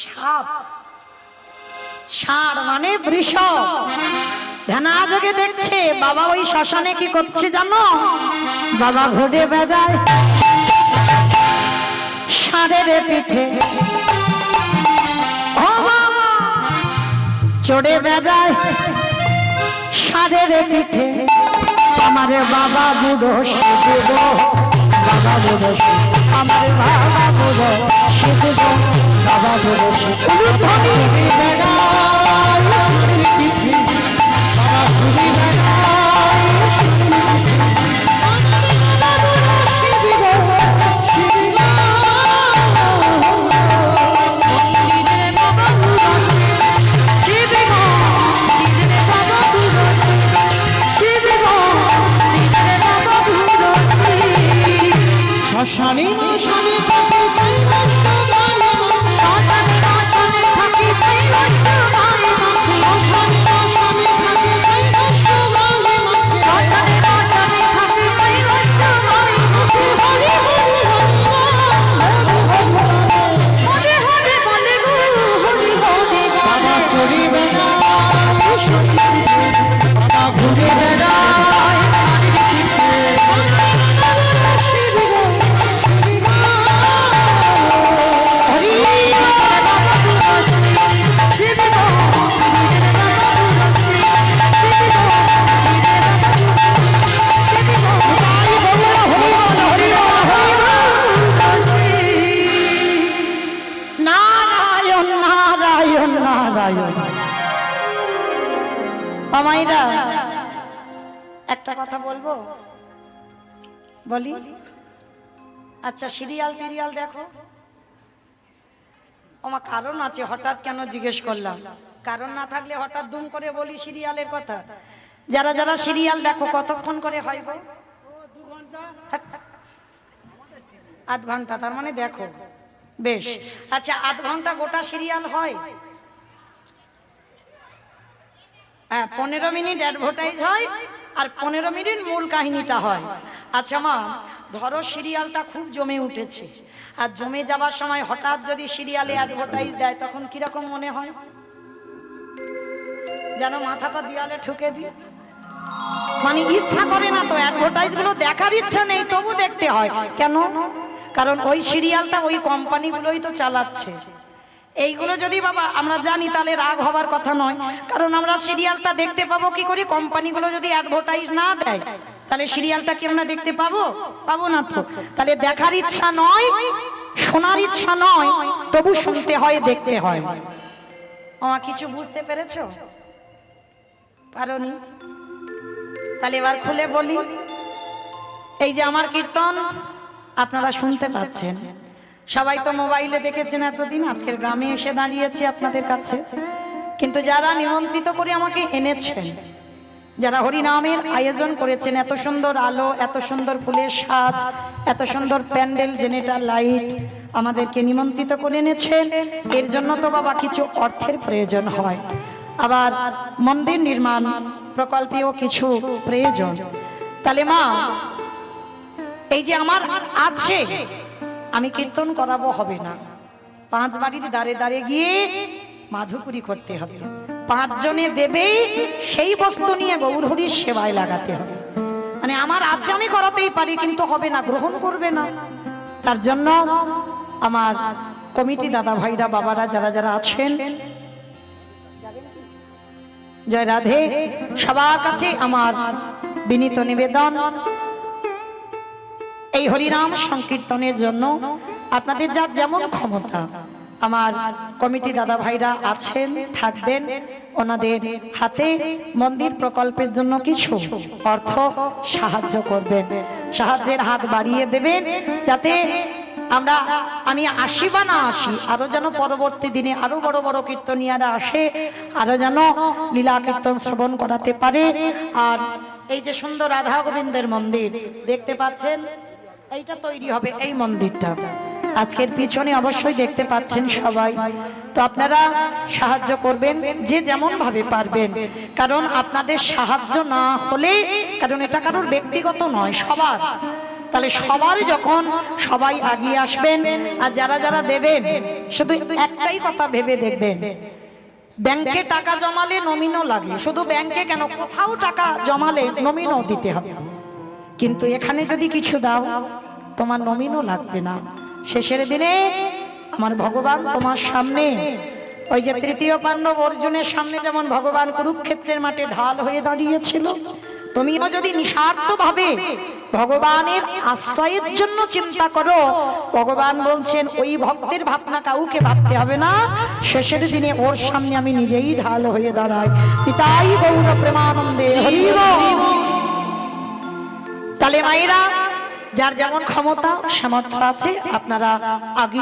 সাপ, ষাঁড় মানে বৃষ। ধ্যানাযোগে দেখছে বাবা ওই শ্মশানে কি করছে জানো? বাবা ঘুরে বেড়ায় ষাঁড়ের পিঠে, ও বাবা চড়ে বেড়ায় ষাঁড়ের পিঠে। আমার বাবা বুড়ো শিব, বাবা বুড়ো শিব, আমার বাবা বুড়ো শিব, বাবা বুড়ো শিব। শ্মশানে শ্মশানে থাকি চাই বৈষ্ণবায়, শ্মশানে শ্মশানে থাকি চাই বৈষ্ণবায়, শ্মশানে শ্মশানে থাকি চাই বৈষ্ণবায়, শ্মশানে শ্মশানে থাকি চাই বৈষ্ণবায়। হরি হরি হরি হরি বলে গো, হরি হরি বাবা চড়ি বেড়ায়, বাবা ঘুরে বেড়ায় মামাইরা। একটা কথা বলবো, বলি? আচ্ছা সিরিয়াল টিরিয়াল দেখো? আমার কারণ আছে, হঠাৎ কেন জিজ্ঞেস করলাম? কারণ না থাকলে হঠাৎ দুম করে বলি সিরিয়ালের কথা। যারা যারা সিরিয়াল দেখো কতক্ষণ করে হয় গো? আধ ঘন্টা, তার মানে দেখো। বেশ, আচ্ছা আধ ঘন্টা গোটা সিরিয়াল হয়? হ্যাঁ, 15 মিনিট অ্যাডভার্টাইজ হয় আর 15 মিনিট মূল কাহিনীটা হয়। আচ্ছা মা, ধরো সিরিয়ালটা খুব জমে উঠেছে, আর জমে যাবার সময় হঠাৎ যদি সিরিয়ালে অ্যাডভার্টাইজ দেয় তখন কিরকম মনে হয়? যেন মাথাটা দেয়ালে ঠুকে দিই। মানে ইচ্ছা করে না তো, অ্যাডভার্টাইজ গুলো দেখার ইচ্ছা নেই, তবু দেখতে হয়। কেন? কারণ ওই সিরিয়ালটা ওই কোম্পানিগুলোই তো চালাচ্ছে। এইগুলো যদি বাবা আমরা জানি তাহলে রাগ হবার কথা নয়, কারণ আমরা সিরিয়ালটা দেখতে পাবো কি করে? কোম্পানিগুলো যদি অ্যাডভার্টাইজ না দেয় তাহলে সিরিয়ালটা কি আমরা দেখতে পাবো? পাবো না তো। তাহলে দেখার ইচ্ছা নয়, শোনার ইচ্ছা নয়, তবু শুনতে হয়, দেখতে হয়। আমার কিছু বুঝতে পেরেছো? পারোনি? তাহলে এবার খুলে বলি। এই যে আমার কীর্তন আপনারা শুনতে পাচ্ছেন, সবাই তো মোবাইলে দেখেছেন এতদিন, আজকের গ্রামে এসে দাঁড়িয়েছি আপনাদের কাছে। কিন্তু যারা নিমন্ত্রিত করে আমাকে এনেছেন, যারা হরিনামের আয়োজন করেছেন, এত সুন্দর আলো, এত সুন্দর ফুলের সাজ, এত সুন্দর প্যান্ডেল, জেনারেটর লাইট আমাদেরকে নিমন্ত্রিত করে এনেছেন, এর জন্য তো বাবা কিছু অর্থের প্রয়োজন হয়। আবার মন্দির নির্মাণ প্রকল্পেও কিছু প্রয়োজন। তাহলে মা, এই যে আমার আছে, আমি কীর্তন করাবো হবে না, 5 বাড়ির দ্বারে দ্বারে গিয়ে মাধুকুরি করতে হবে, 5 জনে দেবে সেই বস্তু নিয়ে গৌরহরির সেবায় লাগাতে হবে। মানে আমার আছে, আমি করাতেই পারি, কিন্তু হবে না, গ্রহণ করবে না। তার জন্য আমার কমিটি দাদা ভাইরা বাবারা যারা যারা আছেন, জয় রাধে, সবার কাছে আমার বিনীত নিবেদন, এই হরিনাম সংকীর্তনের জন্য আপনাদের যার যেমন ক্ষমতা, আমার কমিটি দাদা ভাইরা আছেন, থাকবেন, ওনাদের হাতে মন্দির প্রকল্পের জন্য কিছু অর্থ সাহায্য করবেন, সাহায্যের হাত বাড়িয়ে দেবেন, যাতে আমি আসি বা না আসি, আরো যেন পরবর্তী দিনে আরো বড় বড় কীর্তনিয়ারা আসে, আরো যেন লীলা কীর্তন শ্রবণ করাতে পারে। আর এই যে সুন্দর রাধা গোবিন্দের মন্দির দেখতে পাচ্ছেন, এইটা তৈরি হবে, এই মন্দিরটা আজকের পিছনে অবশ্যই দেখতে পাচ্ছেন সবাই। তো আপনারা সাহায্য করবেন যে যেমন ভাবে পারবেন, কারণ আপনাদের সাহায্য না হলে, কারণ এটা কারোর ব্যক্তিগত নয়, সবার। তাহলে সবার যখন সবাই আগিয়ে আসবেন, আর যারা যারা দেবেন শুধু একটাই কথা ভেবে দেখবেন, ব্যাংকে টাকা জমালে নমিনও লাগে, শুধু ব্যাংকে কেন, কোথাও টাকা জমালে নমিনও দিতে হবে, কিন্তু এখানে যদি কিছু দাও তোমার নমিনও লাগবে না। শেষের দিনে আমার ভগবান তোমার সামনে, ওই যে তৃতীয় পাণ্ডব অর্জুনের সামনে যেমন ভগবান কুরুক্ষেত্রের মাঠে ঢাল হয়ে দাঁড়িয়েছিল, তুমিও যদি নিঃস্বার্থ ভাবে ভগবানের আশ্রয়ের জন্য চিন্তা করো, ভগবান বলছেন ওই ভক্তের ভাবনা কাউকে ভাবতে হবে না, শেষের দিনে ওর সামনে আমি নিজেই ঢাল হয়ে দাঁড়াই। পিতাই গৌর প্রেমানন্দে হরি বল। তাহলে মায়েরা, যার যেমন ক্ষমতা সামর্থ্য আছে, আপনারা আগে